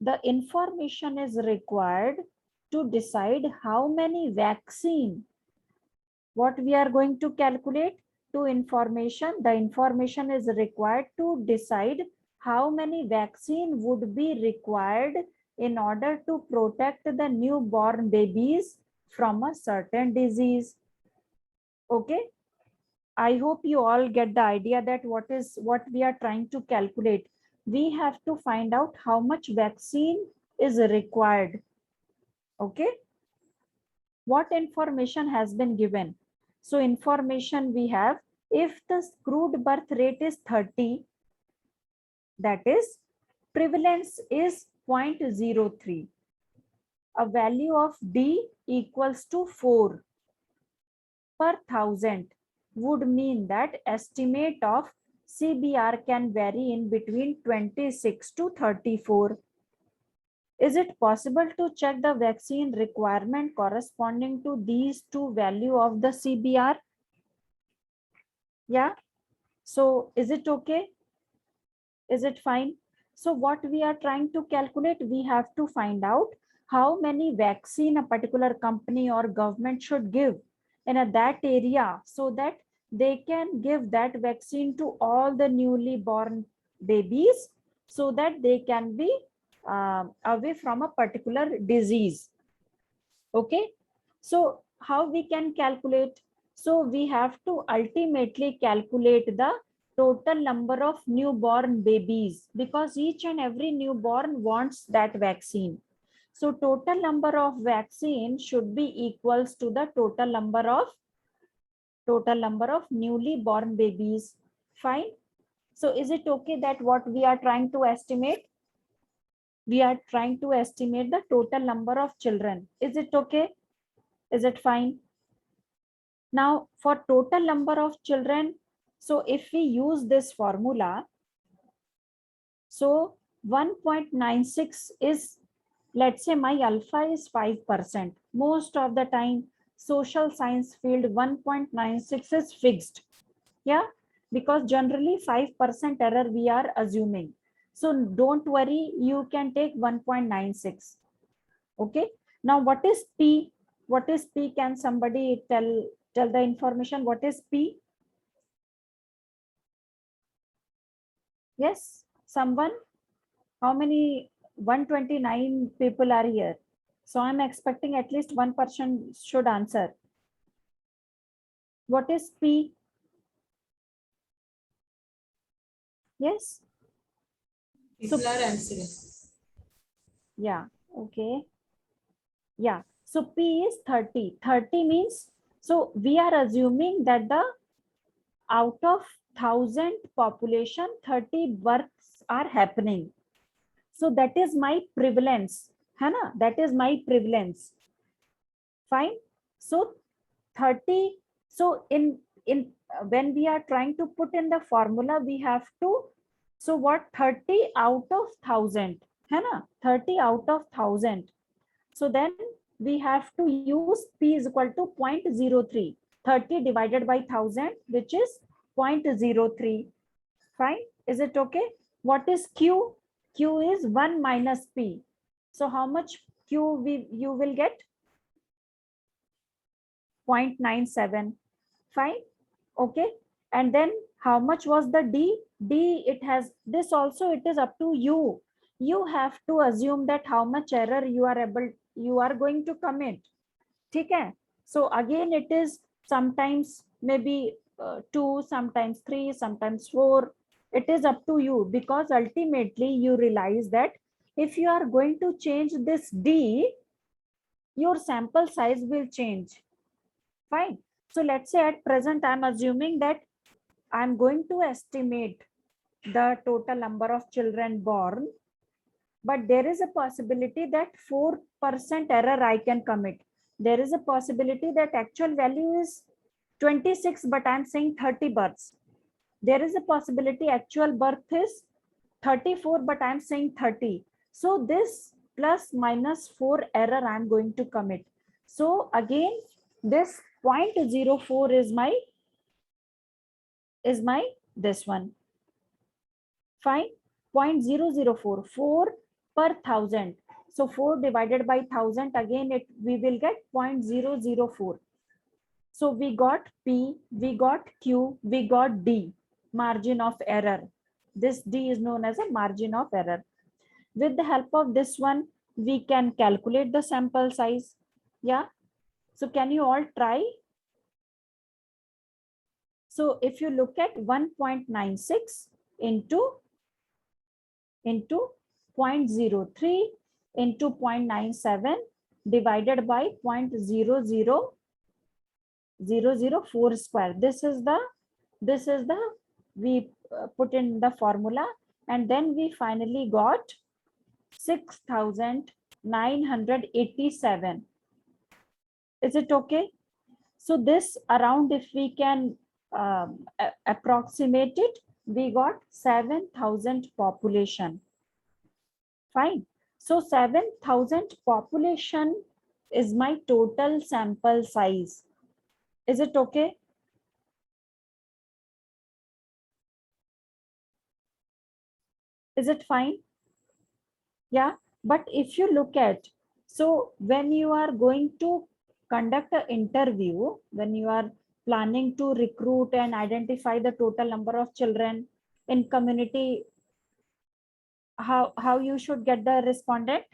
The information is required to decide how many vaccine. What we are going to calculate? The information is required to decide how many vaccine would be required in order to protect the newborn babies from a certain disease. Okay. I hope you all get the idea that what we are trying to calculate. We have to find out how much vaccine is required. Okay. What information has been given? So information we have, if the crude birth rate is 30, that is prevalence is 0.03. A value of D equals to 4 per 1,000 would mean that estimate of CBR can vary in between 26 to 34. Is it possible to check the vaccine requirement corresponding to these two values of the CBR? Yeah. So is it okay? Is it fine? So what we are trying to calculate, we have to find out how many vaccine a particular company or government should give in that area so that they can give that vaccine to all the newly born babies so that they can be away from a particular disease. Okay. So how we can calculate? So we have to ultimately calculate the total number of newborn babies because each and every newborn wants that vaccine. So total number of vaccine should be equals to the total number of newly born babies. Fine. So is it okay that what we are trying to estimate? We are trying to estimate the total number of children. Is it okay? Is it fine? Now for total number of children, so if we use this formula, so 1.96 is, let's say my alpha is 5%. Most of the time, social science field 1.96 is fixed. Yeah, because generally 5% error we are assuming. So don't worry, you can take 1.96. Okay. Now what is P? What is P? Can somebody tell the information? What is P? Yes, someone? How many? 129 people are here. So I'm expecting at least one person should answer. What is P? Yes? People are answering. Yeah, okay. Yeah, so P is 30. 30 means, so we are assuming that the out of 1,000 population, 30 births are happening. So that is my prevalence. Hana? That is my prevalence. Fine. So 30. So in when we are trying to put in the formula, we have to, so what, 30 out of 1,000. Hana? 30 out of 1,000. So then we have to use P is equal to 0.03. 30 divided by 1000, which is 0.03. Fine. Is it okay? What is Q? Q is 1 minus P. So how much Q you will get? 0.97. Fine. Okay. And then how much was the D? D, it has this also, it is up to you. You have to assume that how much error you are going to commit. Okay. So again, it is sometimes maybe 2, sometimes 3, sometimes 4. It is up to you, because ultimately you realize that if you are going to change this D, your sample size will change. Fine. So let's say at present, I'm assuming that I'm going to estimate the total number of children born, but there is a possibility that 4% error I can commit. There is a possibility that actual value is 26, but I'm saying 30 births. There is a possibility actual birth is 34, but I'm saying 30. So this plus minus 4 error I'm going to commit. So again, this 0.04 is my this one. Fine. 0.004, 4 per thousand. So 4 divided by 1000, again we will get 0.004. So we got P, we got Q, we got D, margin of error. This D is known as a margin of error. With the help of this one, we can calculate the sample size. Yeah. So can you all try? So if you look at 1.96 into 0.03 into 0.97 divided by 0.00004 square. This is the we put in the formula, and then we finally got 6,987. Is it okay? So this around, if we can approximate it, we got 7,000 population. Fine. So 7,000 population is my total sample size. Is it okay? Is it fine? Yeah. But if you look at, so when you are going to conduct an interview, when you are planning to recruit and identify the total number of children in community, how you should get the respondent?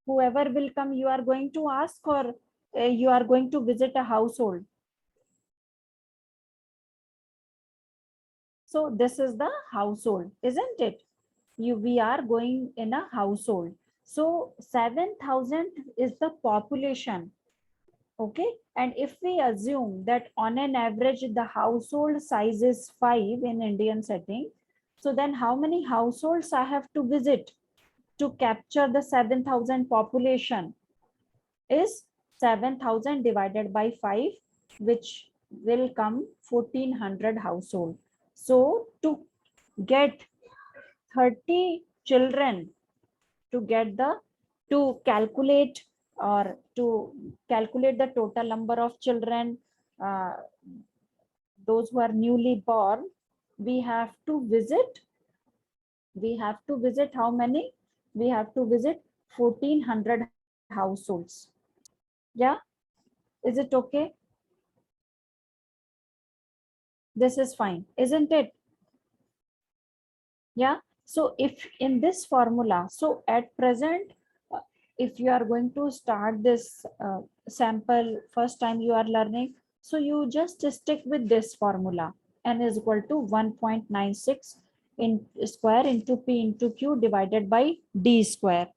Whoever will come, you are going to ask, or you are going to visit a household? So this is the household, isn't it? We are going in a household. So 7,000 is the population. Okay. And if we assume that on an average, the household size is 5 in Indian setting, so then how many households I have to visit to capture the 7,000 population? Is 7,000 divided by 5, which will come 1,400 household. So to get 30 children, to calculate the total number of children, those who are newly born, we have to visit how many? We have to visit 1,400 households. Yeah. Is it okay? This is fine, isn't it? Yeah. So if in this formula, so at present, if you are going to start this sample, first time you are learning, so you just stick with this formula. N is equal to 1.96 in square into P into Q divided by D square.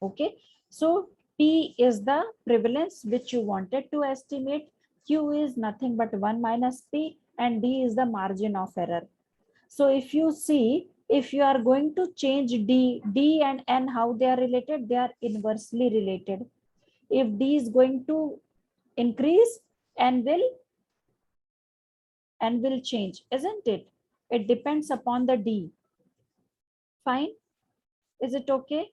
Okay. So P is the prevalence which you wanted to estimate. Q is nothing but 1 minus P, and D is the margin of error. So if you see, if you are going to change D and N, how they are related? They are inversely related. If D is going to increase, N will change, isn't it? It depends upon the D. Fine. Is it okay?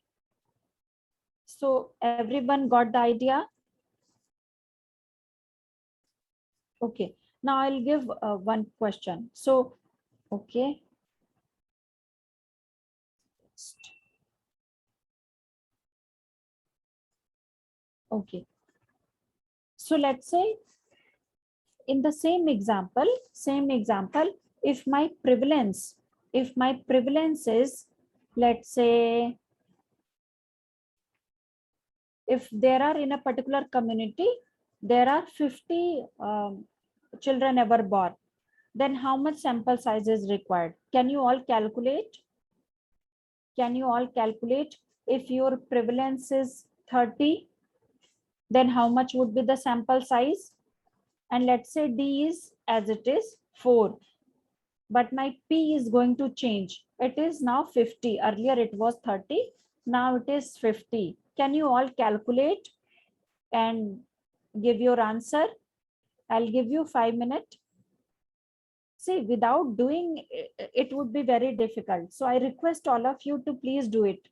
So everyone got the idea? Okay, now I'll give one question. So, okay. Okay, so let's say in the same example, if my prevalence is, let's say, if there are in a particular community, there are 50 children ever born, then how much sample size is required? Can you all calculate? Can you all calculate if your prevalence is 30, then how much would be the sample size? And let's say D is as it is 4, but my P is going to change. It is now 50. Earlier it was 30. Now it is 50. Can you all calculate and give your answer? I'll give you 5 minutes. See, without doing it would be very difficult. So I request all of you to please do it.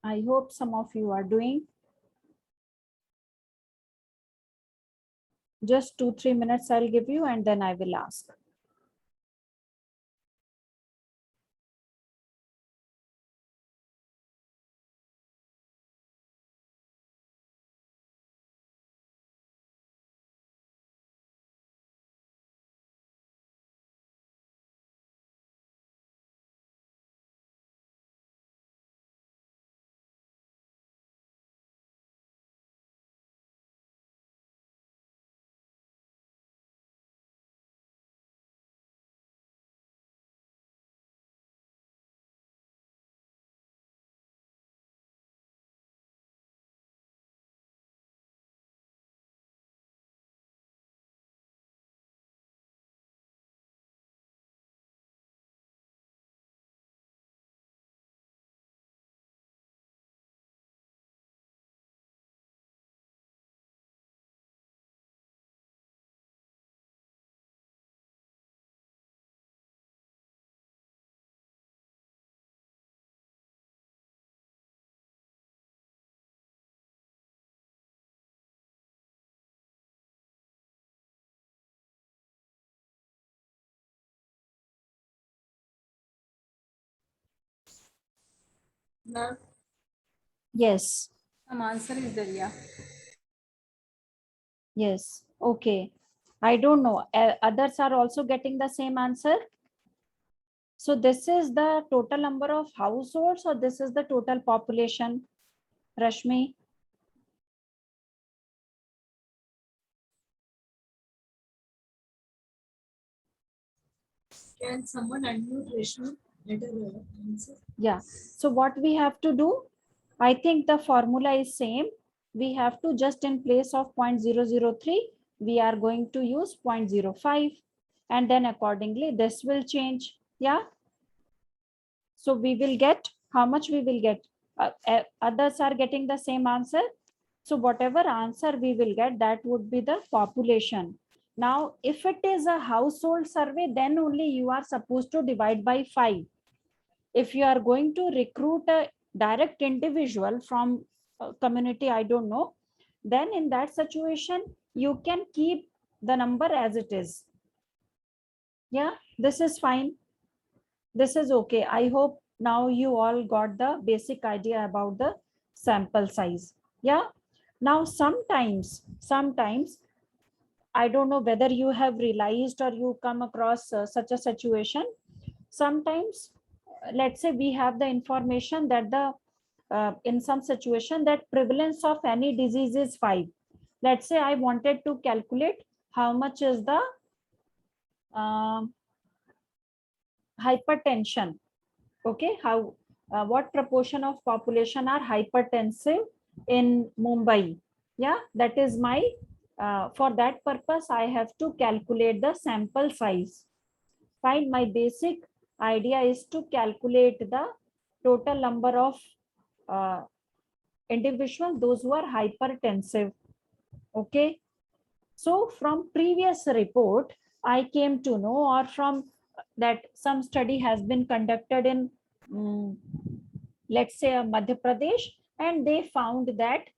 I hope some of you are doing. Just 2-3 minutes I'll give you and then I will ask. Ma'am, Yes, Some answer is there, yeah. yes. Okay. I don't know. Others are also getting the same answer. So this is the total number of households or this is the total population, Rashmi? can someone unmute Rashmi? Let her answer. Yeah. So what we have to do, I think the formula is same. We have to just in place of 0.003, we are going to use 0.05 and then accordingly this will change. Yeah. So we will get, how much we will get? Others are getting the same answer. So whatever answer we will get, that would be the population. Now, if it is a household survey, then only you are supposed to divide by 5. If you are going to recruit a direct individual from a community, I don't know, then in that situation, you can keep the number as it is. Yeah, this is fine. This is okay. I hope now you all got the basic idea about the sample size. Yeah. Now, sometimes, I don't know whether you have realized or you come across such a situation. Sometimes, let's say we have the information that the in some situation that prevalence of any disease is 5. Let's say I wanted to calculate how much is the hypertension. Okay, how what proportion of population are hypertensive in Mumbai? Yeah, that is my for that purpose I have to calculate the sample size. Fine, my basic idea is to calculate the total number of individuals, those who are hypertensive. Okay. So from previous report, I came to know, or from that some study has been conducted in, let's say, Madhya Pradesh, and they found that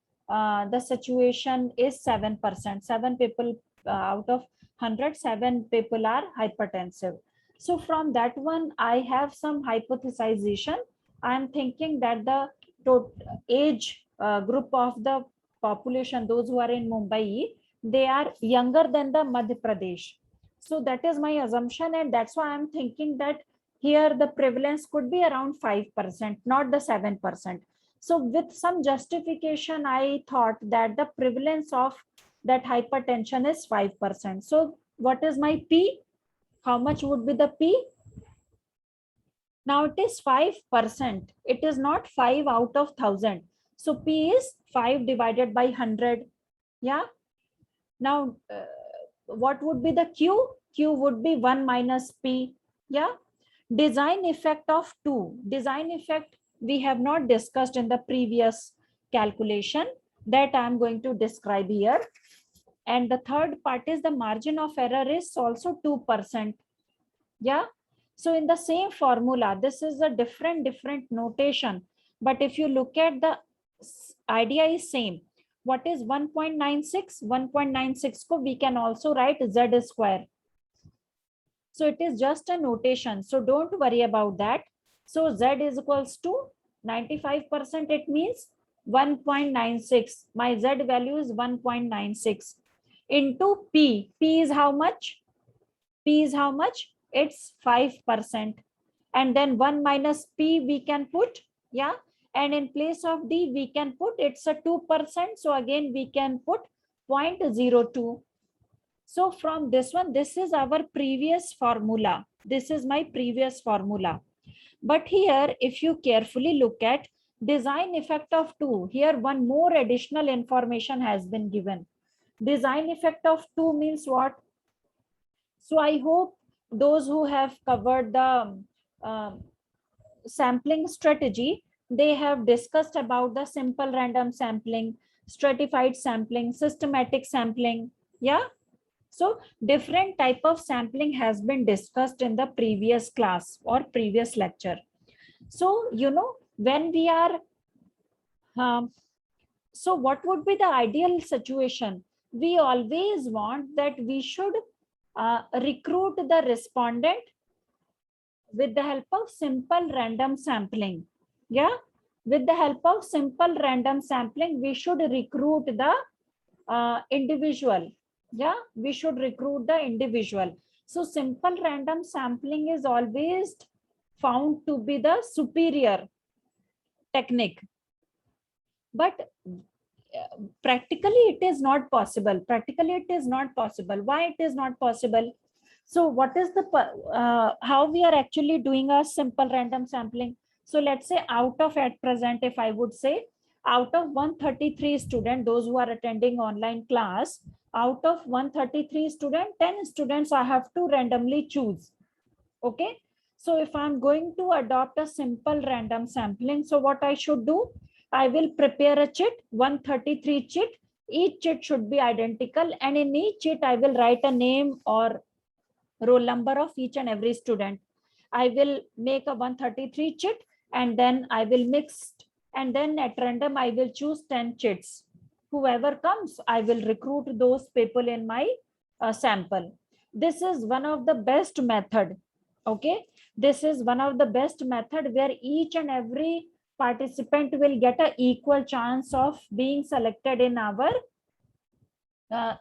the situation is 7%. 7 people out of 100, 7 people are hypertensive. So from that one, I have some hypothesization. I am thinking that the age group of the population, those who are in Mumbai, they are younger than the Madhya Pradesh. So that is my assumption, and that's why I'm thinking that here the prevalence could be around 5%, not the 7%. So with some justification, I thought that the prevalence of that hypertension is 5%. So what is my P? How much would be the P? Now it is 5%. It is not 5 out of 1,000. So P is 5 divided by 100. Yeah. Now, what would be the Q? Q would be 1 minus P. Yeah. Design effect of 2. Design effect we have not discussed in the previous calculation, that I am going to describe here. And the third part is the margin of error is also 2%. Yeah. So in the same formula, this is a different notation. But if you look at the idea is same. What is 1.96? 1.96 ko we can also write Z square. So it is just a notation. So don't worry about that. So Z is equals to 95%. It means 1.96. My Z value is 1.96 into P. P is how much? P is how much? It's 5%. And then 1 minus P we can put. Yeah. And in place of D we can put, it's a 2%. So again we can put 0.02. So from this one, this is our previous formula. This is my previous formula. But here, if you carefully look at design effect of 2, here one more additional information has been given. Design effect of 2 means what? So I hope those who have covered the sampling strategy, they have discussed about the simple random sampling, stratified sampling, systematic sampling. Yeah. So different type of sampling has been discussed in the previous class or previous lecture. So, when we are, so what would be the ideal situation? We always want that we should recruit the respondent with the help of simple random sampling. Yeah. With the help of simple random sampling, we should recruit the individual. Yeah, we should recruit the individual. So simple random sampling is always found to be the superior technique. But practically it is not possible. Practically it is not possible. Why it is not possible? So what is the, how we are actually doing a simple random sampling? So let's say out of, at present, if I would say, out of 133 students, those who are attending online class, out of 133 students, 10 students I have to randomly choose. Okay. So if I'm going to adopt a simple random sampling, so what I should do? I will prepare a chit, 133 chit. Each chit should be identical, and in each chit I will write a name or roll number of each and every student. I will make a 133 chit, and then I will mix, and then at random I will choose 10 chits. Whoever comes, I will recruit those people in my sample. This is one of the best method. Okay, this is one of the best method where each and every participant will get an equal chance of being selected in our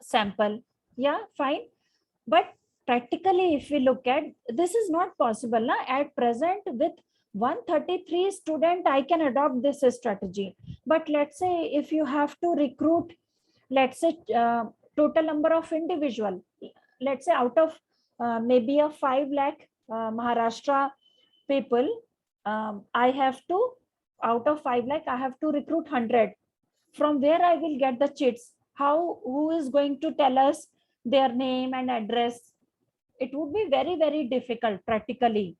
sample. Yeah, fine. But practically, if we look at, this is not possible. Na? At present, with 133 student, I can adopt this strategy. But let's say if you have to recruit, let's say total number of individual, let's say out of maybe a 5 lakh Maharashtra people, I have to, out of 5 lakh, I have to recruit 100. From where I will get the chits? How, who is going to tell us their name and address? It would be very, very difficult practically.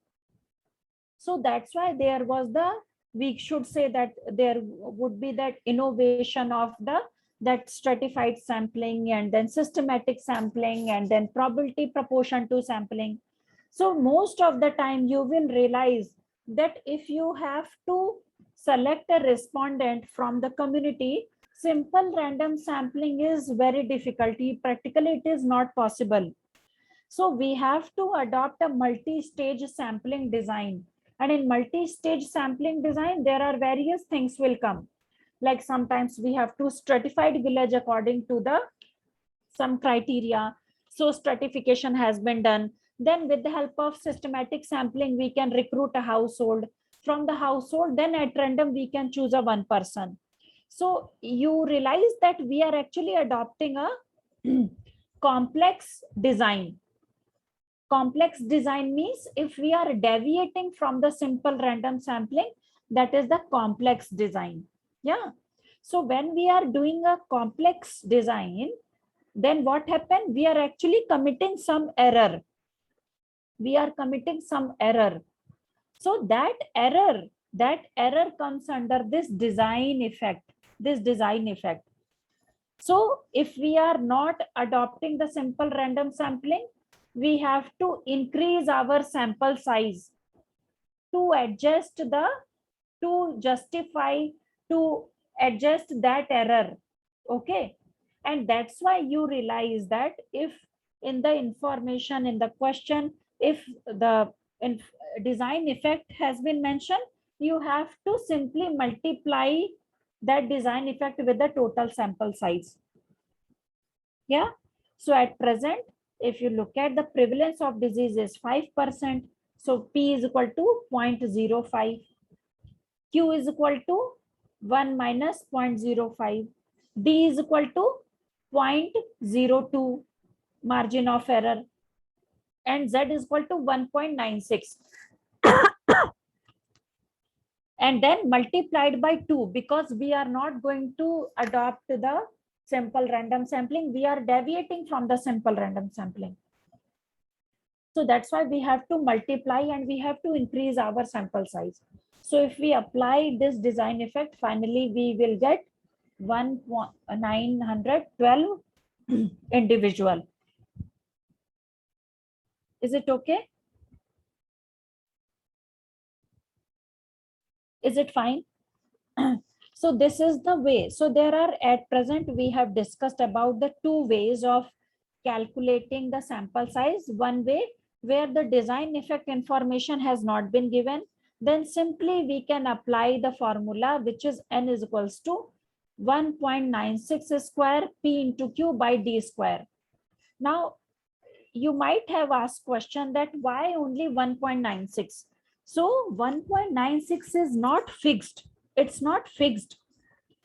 So that's why there was the we should say that there would be that innovation of that stratified sampling, and then systematic sampling, and then probability proportion to sampling. So most of the time you will realize that if you have to select a respondent from the community, simple random sampling is very difficult. Practically it is not possible. So we have to adopt a multi-stage sampling design. And in multi-stage sampling design, there are various things will come. Like sometimes we have to stratified village according to some criteria. So stratification has been done. Then with the help of systematic sampling, we can recruit a household. From the household, then at random, we can choose a one person. So you realize that we are actually adopting a complex design. Complex design means if we are deviating from the simple random sampling, that is the complex design. Yeah. So when we are doing a complex design, then what happened? We are actually committing some error. We are committing some error. So that error comes under this design effect. This design effect. So if we are not adopting the simple random sampling, we have to increase our sample size to adjust to justify, to adjust that error. Okay. And that's why you realize that if in the information in the question, if the design effect has been mentioned, you have to simply multiply that design effect with the total sample size. Yeah. So at present, if you look at the prevalence of disease is 5%. So P is equal to 0.05. Q is equal to 1 minus 0.05. D is equal to 0.02 margin of error. And Z is equal to 1.96. And then multiplied by 2, because we are not going to adopt the simple random sampling. We are deviating from the simple random sampling. So that's why we have to multiply and we have to increase our sample size. So if we apply this design effect, finally we will get 912 individual. Is it okay? Is it fine? So this is the way. So there are, at present, we have discussed about the two ways of calculating the sample size. One way where the design effect information has not been given, then simply we can apply the formula, which is n is equals to 1.96 square P into Q by D square. Now, you might have asked question that why only 1.96? So 1.96 is not fixed. It's not fixed.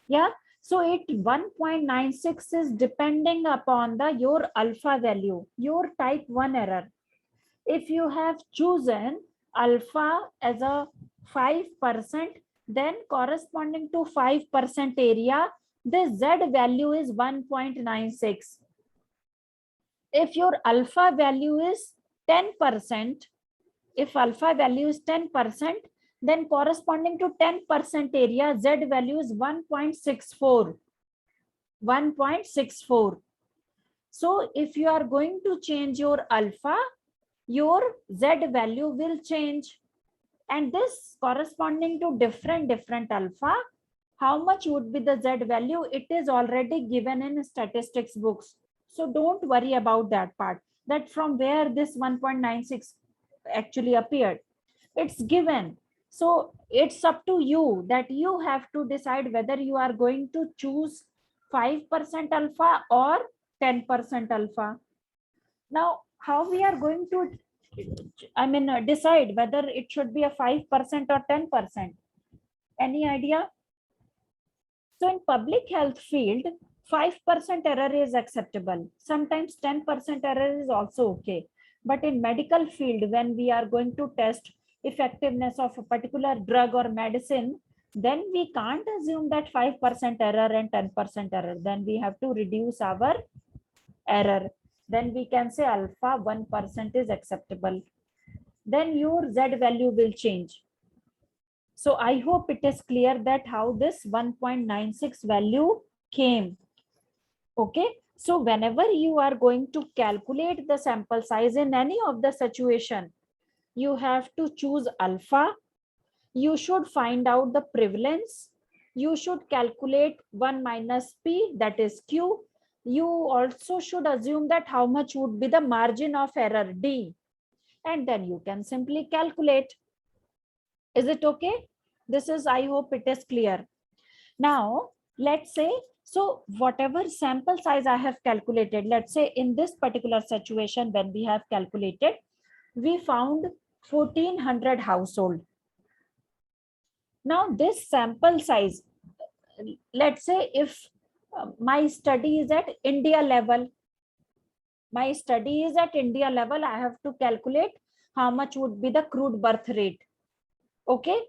Yeah. So 1.96 is depending upon your alpha value, your type 1 error. If you have chosen alpha as a 5%, then corresponding to 5% area, the Z value is 1.96. If your alpha value is 10%, if alpha value is 10%, then corresponding to 10% area, Z value is 1.64. 1.64. So if you are going to change your alpha, your Z value will change. And this corresponding to different alpha, how much would be the Z value? It is already given in statistics books. So don't worry about that part, that from where this 1.96 actually appeared. It's given. So it's up to you that you have to decide whether you are going to choose 5% alpha or 10% alpha. Now, how we are going to, decide whether it should be a 5% or 10%? Any idea? So in public health field, 5% error is acceptable. Sometimes 10% error is also okay. But in medical field, when we are going to test effectiveness of a particular drug or medicine, then we can't assume that 5% error and 10% error. Then we have to reduce our error. Then we can say alpha 1% is acceptable. Then your Z value will change. So I hope it is clear that how this 1.96 value came. Okay. So whenever you are going to calculate the sample size in any of the situation, you have to choose alpha. You should find out the prevalence. You should calculate 1 minus p, that is q. You also should assume that how much would be the margin of error d. And then you can simply calculate. Is it okay? This is, I hope it is clear. Now, let's say, so whatever sample size I have calculated, let's say in this particular situation, when we have calculated, we found 1400 household. Now this sample size, let's say if my study is at India level, I have to calculate how much would be the crude birth rate. Okay.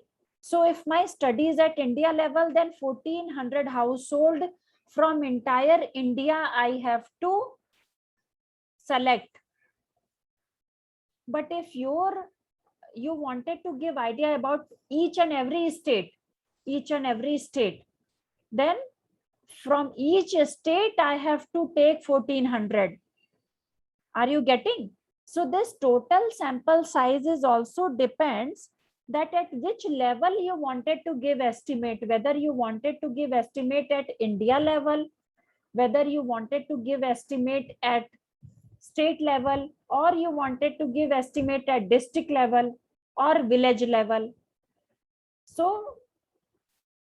So if my study is at India level, then 1400 household from entire India I have to select. But if you wanted to give idea about each and every state, then from each state I have to take 1400. Are you getting? So this total sample size is also depends that at which level you wanted to give estimate, whether you wanted to give estimate at India level, whether you wanted to give estimate at state level, or you wanted to give estimate at district level or village level. So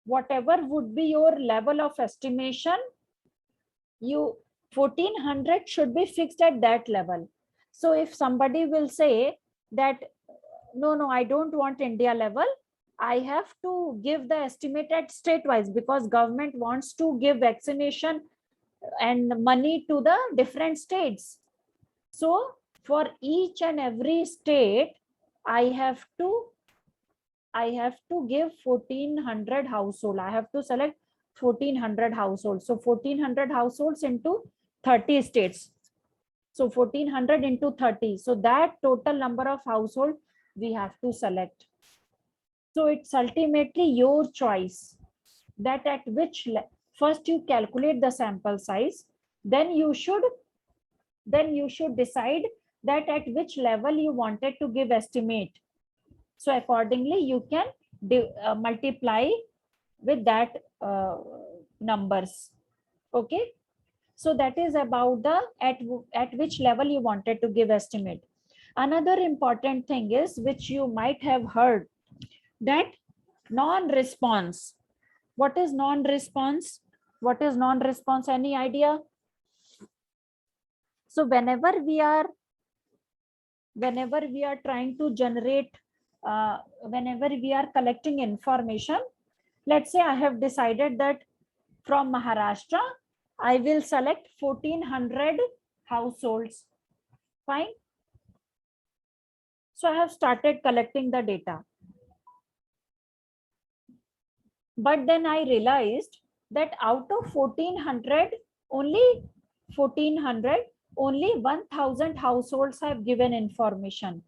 whatever would be your level of estimation, you 1400 should be fixed at that level. So if somebody will say that no, I don't want India level, I have to give the estimate at state wise, because government wants to give vaccination and money to the different states. So for each and every state, I have to give 1400 household. I have to select 1400 households. So 1400 households into 30 states. So 1400 into 30. So that total number of household we have to select. So it's ultimately your choice that at which first you calculate the sample size, then you should decide that at which level you wanted to give estimate. So accordingly you can multiply with that numbers. Okay. So that is about the at which level you wanted to give estimate. Another important thing is, which you might have heard, that non-response. What is non-response? Any idea? So whenever we are trying to generate, whenever we are collecting information, let's say I have decided that from Maharashtra, I will select 1400 households. Fine. So I have started collecting the data. But then I realized that out of 1400, only 1000 households have given information.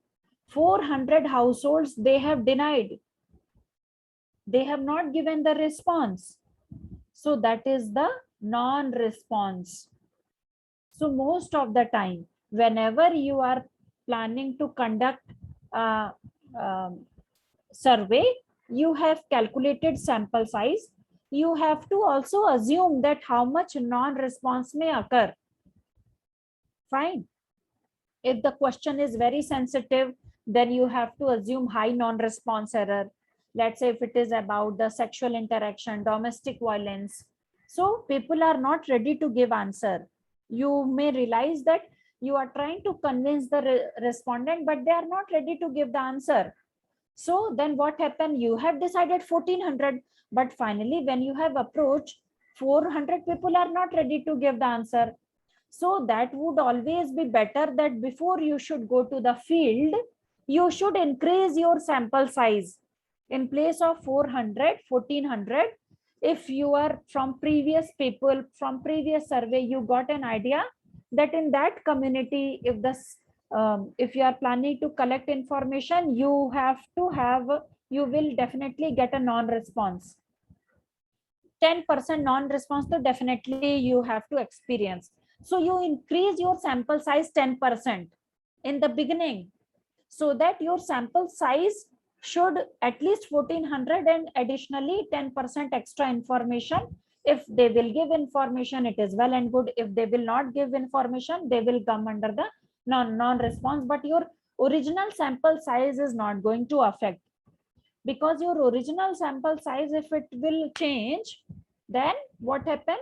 400 households they have denied. They have not given the response. So that is the non-response. So most of the time, whenever you are planning to conduct a survey, you have calculated sample size. You have to also assume that how much non-response may occur. Fine. If the question is very sensitive, then you have to assume high non-response error. Let's say if it is about the sexual interaction, domestic violence. So people are not ready to give answer. You may realize that you are trying to convince the respondent, but they are not ready to give the answer. So then what happened? You have decided 1400, but finally when you have approached 400, people are not ready to give the answer. So that would always be better that before you should go to the field, you should increase your sample size. In place of 400, 1400, if you are from previous people, from previous survey, you got an idea that in that community, if you are planning to collect information, you have to have you will definitely get a non-response. 10% non-response, so definitely you have to experience. So you increase your sample size 10% in the beginning, so that your sample size should at least 1400, and additionally 10% extra information. If they will give information, it is well and good. If they will not give information, they will come under the non-response, but your original sample size is not going to affect, because your original sample size, if it will change, then what happen?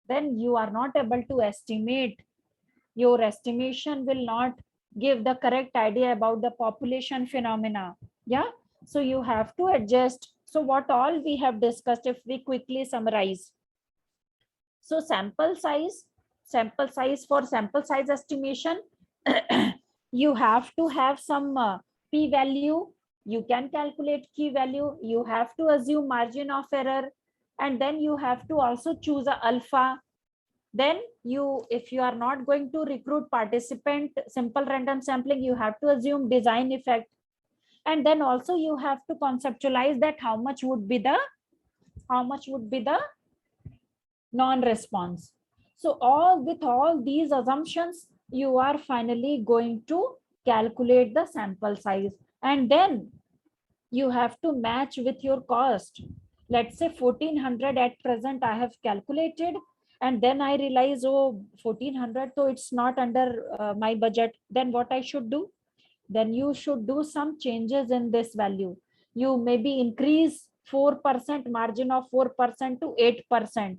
Then you are not able to estimate. Your estimation will not give the correct idea about the population phenomena. Yeah. So you have to adjust. So what all we have discussed, if we quickly summarize. So sample size for sample size estimation, you have to have some p-value. You can calculate key value. You have to assume margin of error, and then you have to also choose a alpha. Then you, if you are not going to recruit participant, simple random sampling, you have to assume design effect. And then also you have to conceptualize that how much would be the non-response. So with all these assumptions, you are finally going to calculate the sample size, and then you have to match with your cost. Let's say 1400 at present I have calculated, and then I realize, oh, 1400, so it's not under my budget. Then what I should do? Then you should do some changes in this value. You maybe increase 4%, margin of 4% to 8%.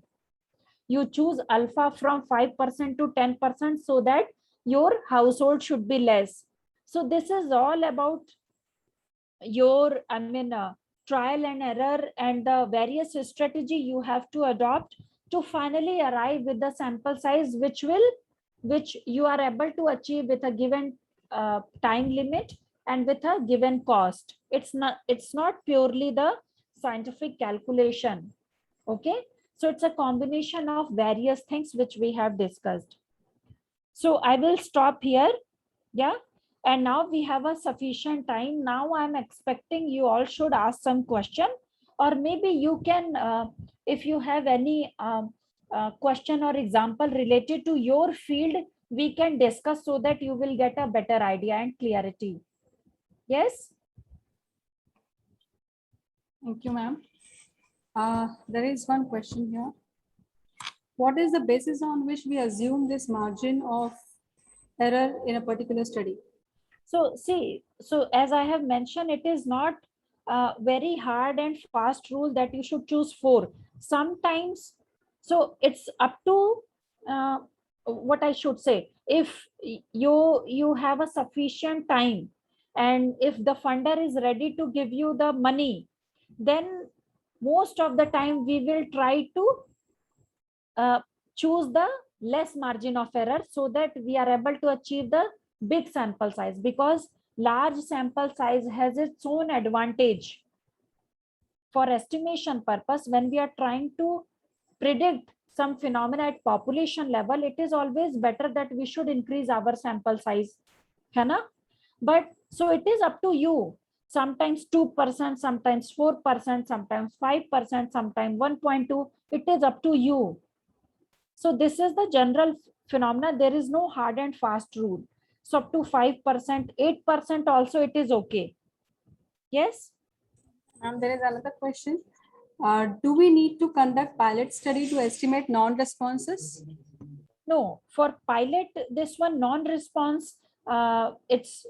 You choose alpha from 5% to 10%, so that your household should be less. So this is all about your, trial and error, and the various strategy you have to adopt to finally arrive with the sample size which you are able to achieve with a given time limit and with a given cost. It's not purely the scientific calculation. Okay, so it's a combination of various things which we have discussed. So I will stop here. Yeah. And now we have a sufficient time. Now I'm expecting you all should ask some question, or maybe you can, if you have any question or example related to your field, we can discuss so that you will get a better idea and clarity. Yes. Thank you, ma'am. There is one question here. What is the basis on which we assume this margin of error in a particular study? So see, so as I have mentioned, it is not a very hard and fast rule that you should choose 4. Sometimes, so it's up to what I should say. If you have a sufficient time, and if the funder is ready to give you the money, then most of the time we will try to choose the less margin of error, so that we are able to achieve the big sample size, because large sample size has its own advantage. For estimation purpose, when we are trying to predict some phenomena at population level, it is always better that we should increase our sample size. है ना? But so it is up to you. Sometimes 2%, sometimes 4%, sometimes 5%, sometimes 1.2. It is up to you. So this is the general phenomena. There is no hard and fast rule. So up to 5%, 8% also it is okay. Yes. There is another question. Do we need to conduct pilot study to estimate non-responses? No, for pilot, this one non-response, it's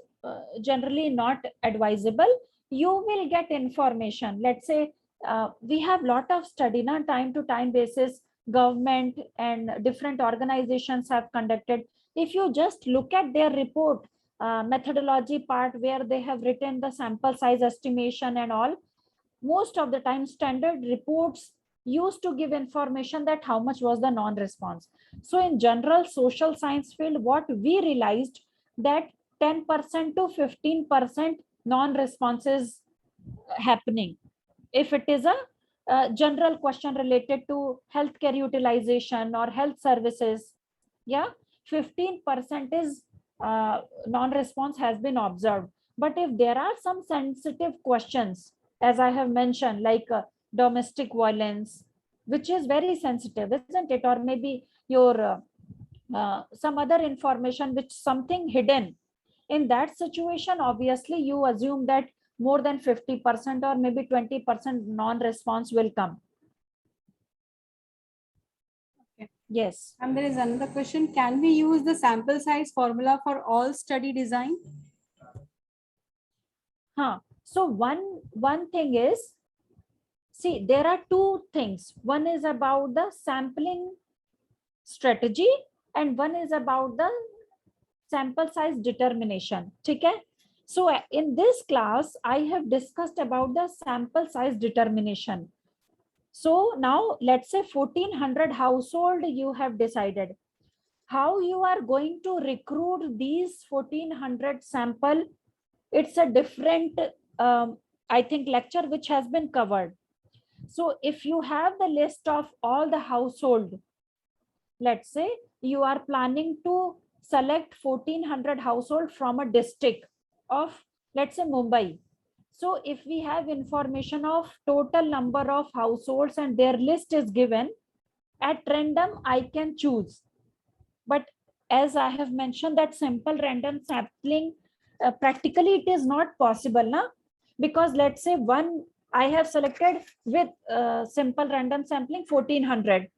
generally not advisable. You will get information. Let's say we have lot of study na time to time basis. Government and different organizations have conducted. If you just look at their report, methodology part where they have written the sample size estimation and all, most of the time standard reports used to give information that how much was the non-response. So in general social science field, what we realized that 10% to 15% non-response is happening. If it is a general question related to healthcare utilization or health services, yeah, 15% is non-response has been observed. But if there are some sensitive questions, as I have mentioned, like domestic violence, which is very sensitive, isn't it? Or maybe your some other information which something hidden. In that situation, obviously you assume that more than 50% or maybe 20% non-response will come. Okay. Yes. And there is another question. Can we use the sample size formula for all study design? So one thing is, see, there are two things. One is about the sampling strategy and one is about the sample size determination. Okay. So in this class, I have discussed about the sample size determination. So now let's say 1400 household you have decided. How you are going to recruit these 1400 sample? It's a different, I think, lecture which has been covered. So if you have the list of all the household, let's say you are planning to select 1400 household from a district of, let's say, Mumbai. So if we have information of total number of households and their list is given, at random I can choose. But as I have mentioned, that simple random sampling, practically it is not possible, na? Because let's say one, I have selected with simple random sampling 1400.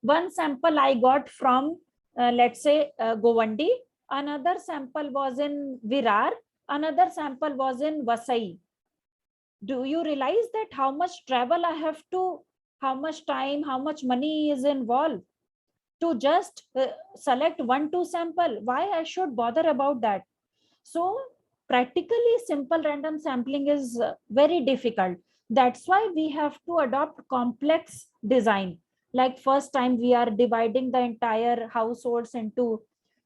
One sample I got from, let's say, Govandi. Another sample was in Virar. Another sample was in Vasai. Do you realize that how much travel I have to, how much time, how much money is involved to just select 1-2 sample? Why I should bother about that? So practically simple random sampling is very difficult. That's why we have to adopt complex design. Like first time we are dividing the entire households into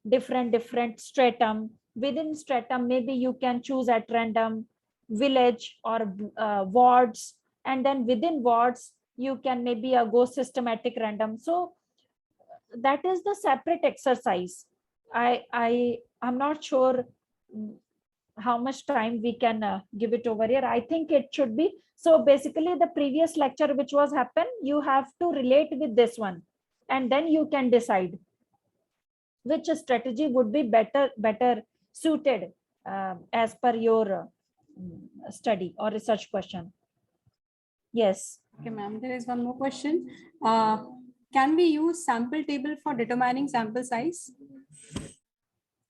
different stratum. Within stratum, maybe you can choose at random village or wards, and then within wards you can maybe go systematic random. So that is the separate exercise. I'm not sure how much time we can give it over here. I think it should be, so basically the previous lecture which was happened, you have to relate with this one, and then you can decide which strategy would be better suited as per your study or research question. Yes. Okay, ma'am, there is one more question. Can we use sample table for determining sample size?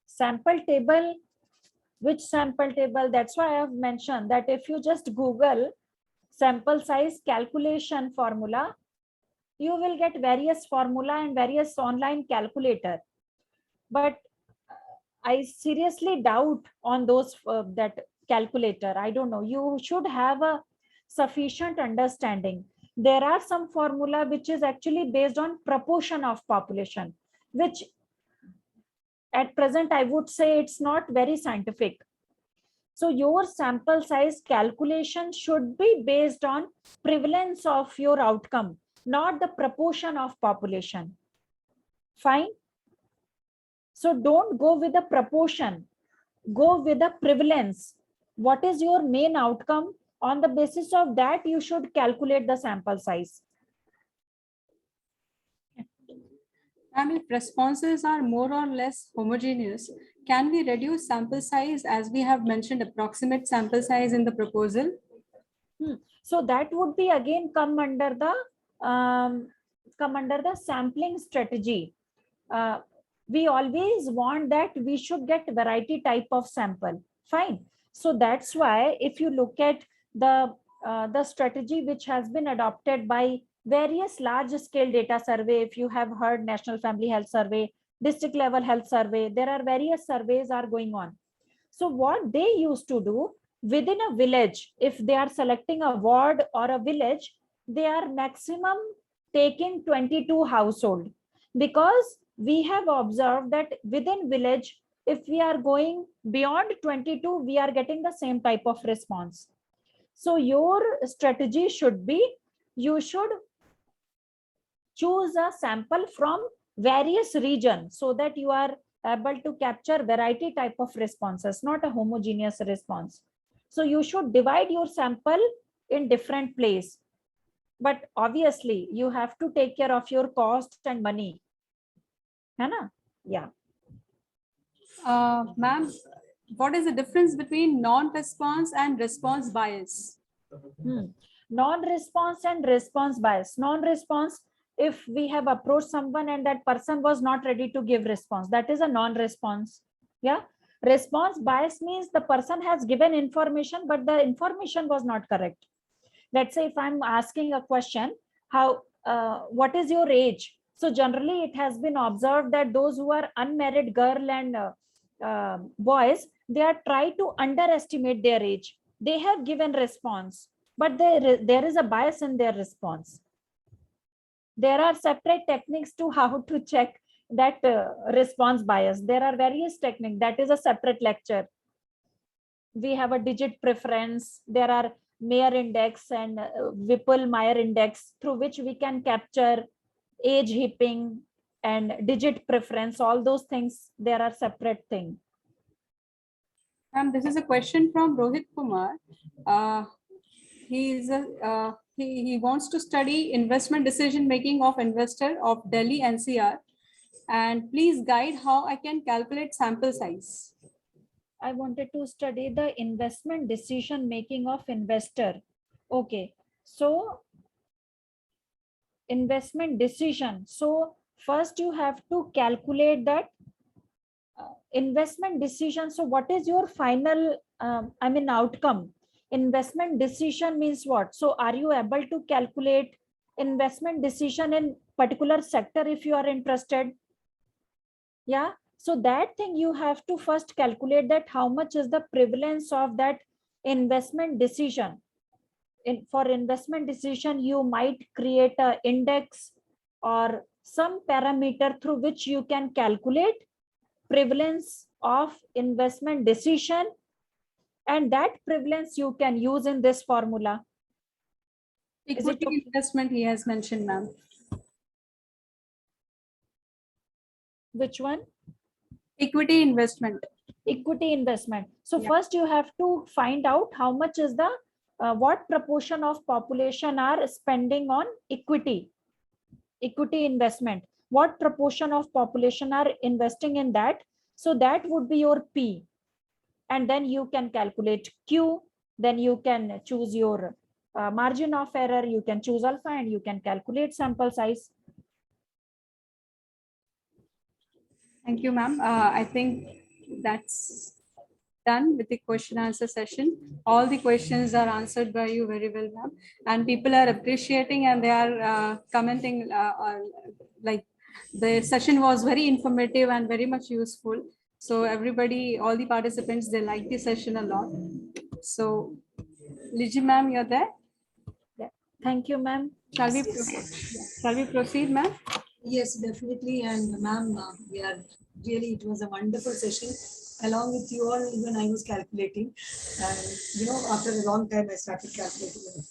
Sample table, which sample table? That's why I have mentioned that if you just Google sample size calculation formula, you will get various formula and various online calculator. But I seriously doubt on those that calculator. I don't know. You should have a sufficient understanding. There are some formula which is actually based on proportion of population, which at present I would say it's not very scientific. So your sample size calculation should be based on prevalence of your outcome, not the proportion of population. Fine. So don't go with the proportion, go with the prevalence. What is your main outcome? On the basis of that, you should calculate the sample size. And if responses are more or less homogeneous, can we reduce sample size as we have mentioned approximate sample size in the proposal? So that would be again come under the sampling strategy. We always want that we should get variety type of sample. Fine. So that's why if you look at the strategy which has been adopted by various large scale data survey, if you have heard National Family Health Survey, district level health survey, there are various surveys are going on. So what they used to do, within a village, if they are selecting a ward or a village, they are maximum taking 22 household, because we have observed that within village, if we are going beyond 22, we are getting the same type of response. So your strategy should be, you should choose a sample from various regions so that you are able to capture variety type of responses, not a homogeneous response. So you should divide your sample in different place. But obviously you have to take care of your cost and money. है ना? Yeah. Ma'am, what is the difference between non-response and response bias? Non-response and response bias. Non-response, if we have approached someone and that person was not ready to give response, that is a non-response. Yeah. Response bias means the person has given information, but the information was not correct. Let's say if I'm asking a question, what is your age? So generally it has been observed that those who are unmarried girl and boys, they are try to underestimate their age. They have given response, but there is a bias in their response. There are separate techniques to how to check that response bias. There are various techniques. That is a separate lecture. We have a digit preference. There are Mayer index and Whipple-Meyer index through which we can capture age heaping and digit preference. All those things, there are separate things. This is a question from Rohit Kumar. He wants to study investment decision making of investor of Delhi NCR, and please guide how I can calculate sample size. I wanted to study the investment decision making of investor. Okay, so investment decision. So first you have to calculate that investment decision. So what is your final outcome? Investment decision means what? So are you able to calculate investment decision in particular sector if you are interested? Yeah. So that thing you have to first calculate that how much is the prevalence of that investment decision. For investment decision, you might create an index or some parameter through which you can calculate prevalence of investment decision, and that prevalence you can use in this formula. Equity investment he has mentioned, ma'am. Which one? Equity investment. Equity investment. So yeah. First you have to find out how much is the what proportion of population are spending on equity investment. What proportion of population are investing in that? So that would be your P. And then you can calculate Q. Then you can choose your margin of error. You can choose alpha and you can calculate sample size. Thank you, ma'am. I think that's done with the question answer session. All the questions are answered by you very well, ma'am. And people are appreciating and they are commenting like the session was very informative and very much useful. So everybody, all the participants, they like the session a lot. So Liji ma'am, you're there? Yeah. Thank you, ma'am. Shall we proceed, ma'am? Yes, definitely. And ma'am, it was a wonderful session. Along with you all, even I was calculating. And, after a long time, I started calculating.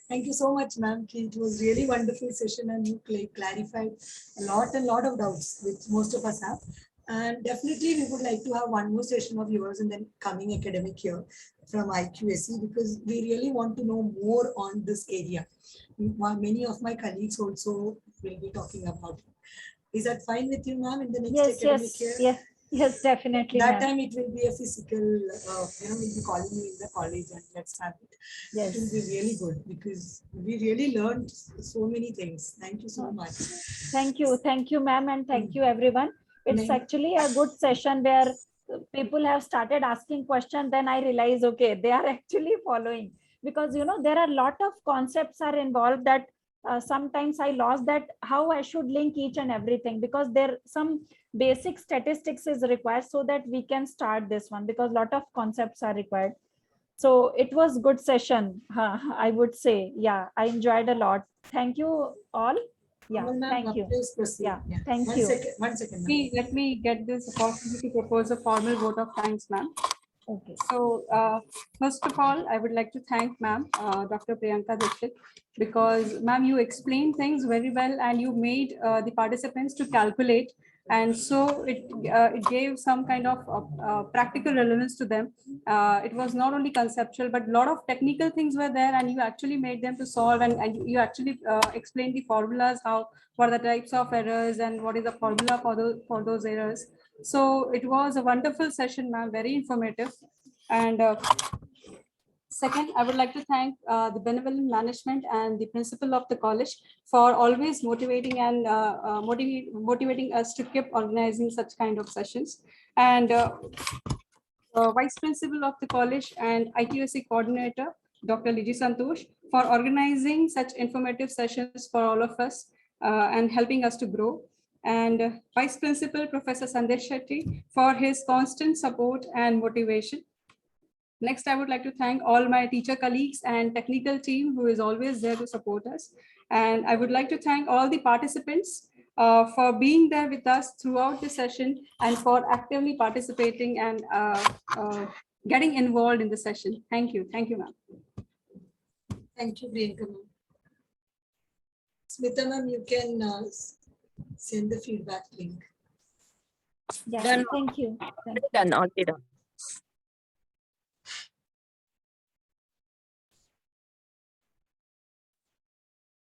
Thank you so much, ma'am. It was really wonderful session and you clarified a lot of doubts which most of us have. And definitely we would like to have one more session of yours in the coming academic year from IQSC, because we really want to know more on this area. Many of my colleagues also will be talking about it. Is that fine with you, ma'am, in the next academic year? Yes, definitely. That time it will be a physical, we'll be calling you in the college and let's have it. Yes. It will be really good because we really learned so many things. Thank you so much. Thank you, ma'am, and thank you, everyone. It's actually a good session where people have started asking questions. Then I realize, okay, they are actually following, because there are a lot of concepts are involved that sometimes I lost that how I should link each and everything, because there some basic statistics is required so that we can start this one, because a lot of concepts are required. So it was good session, I would say. Yeah, I enjoyed a lot. Thank you all. Yeah, thank you. Please proceed. Yeah, thank you. One second. Let me get this opportunity to propose a formal vote of thanks, ma'am. Okay. So first of all, I would like to thank ma'am, Dr. Priyanka Dikshit, because ma'am, you explained things very well and you made the participants to calculate And so it gave some kind of practical relevance to them. It was not only conceptual, but a lot of technical things were there, and you actually made them to solve, and you actually explained the formulas, what are the types of errors and what is the formula for those errors. So it was a wonderful session, ma'am, very informative. And second, I would like to thank the benevolent management and the principal of the college for always motivating and motivating us to keep organizing such kind of sessions. And vice principal of the college and ITOC coordinator, Dr. Liji Santosh, for organizing such informative sessions for all of us and helping us to grow. And vice principal, Professor Sandesh Shetty, for his constant support and motivation. Next, I would like to thank all my teacher colleagues and technical team who is always there to support us. And I would like to thank all the participants for being there with us throughout the session and for actively participating and getting involved in the session. Thank you. Thank you, ma'am. Thank you, Priyanka ma'am. Smita ma'am, you can send the feedback link. Yeah, Done. thank you. Thank you. Done, already done.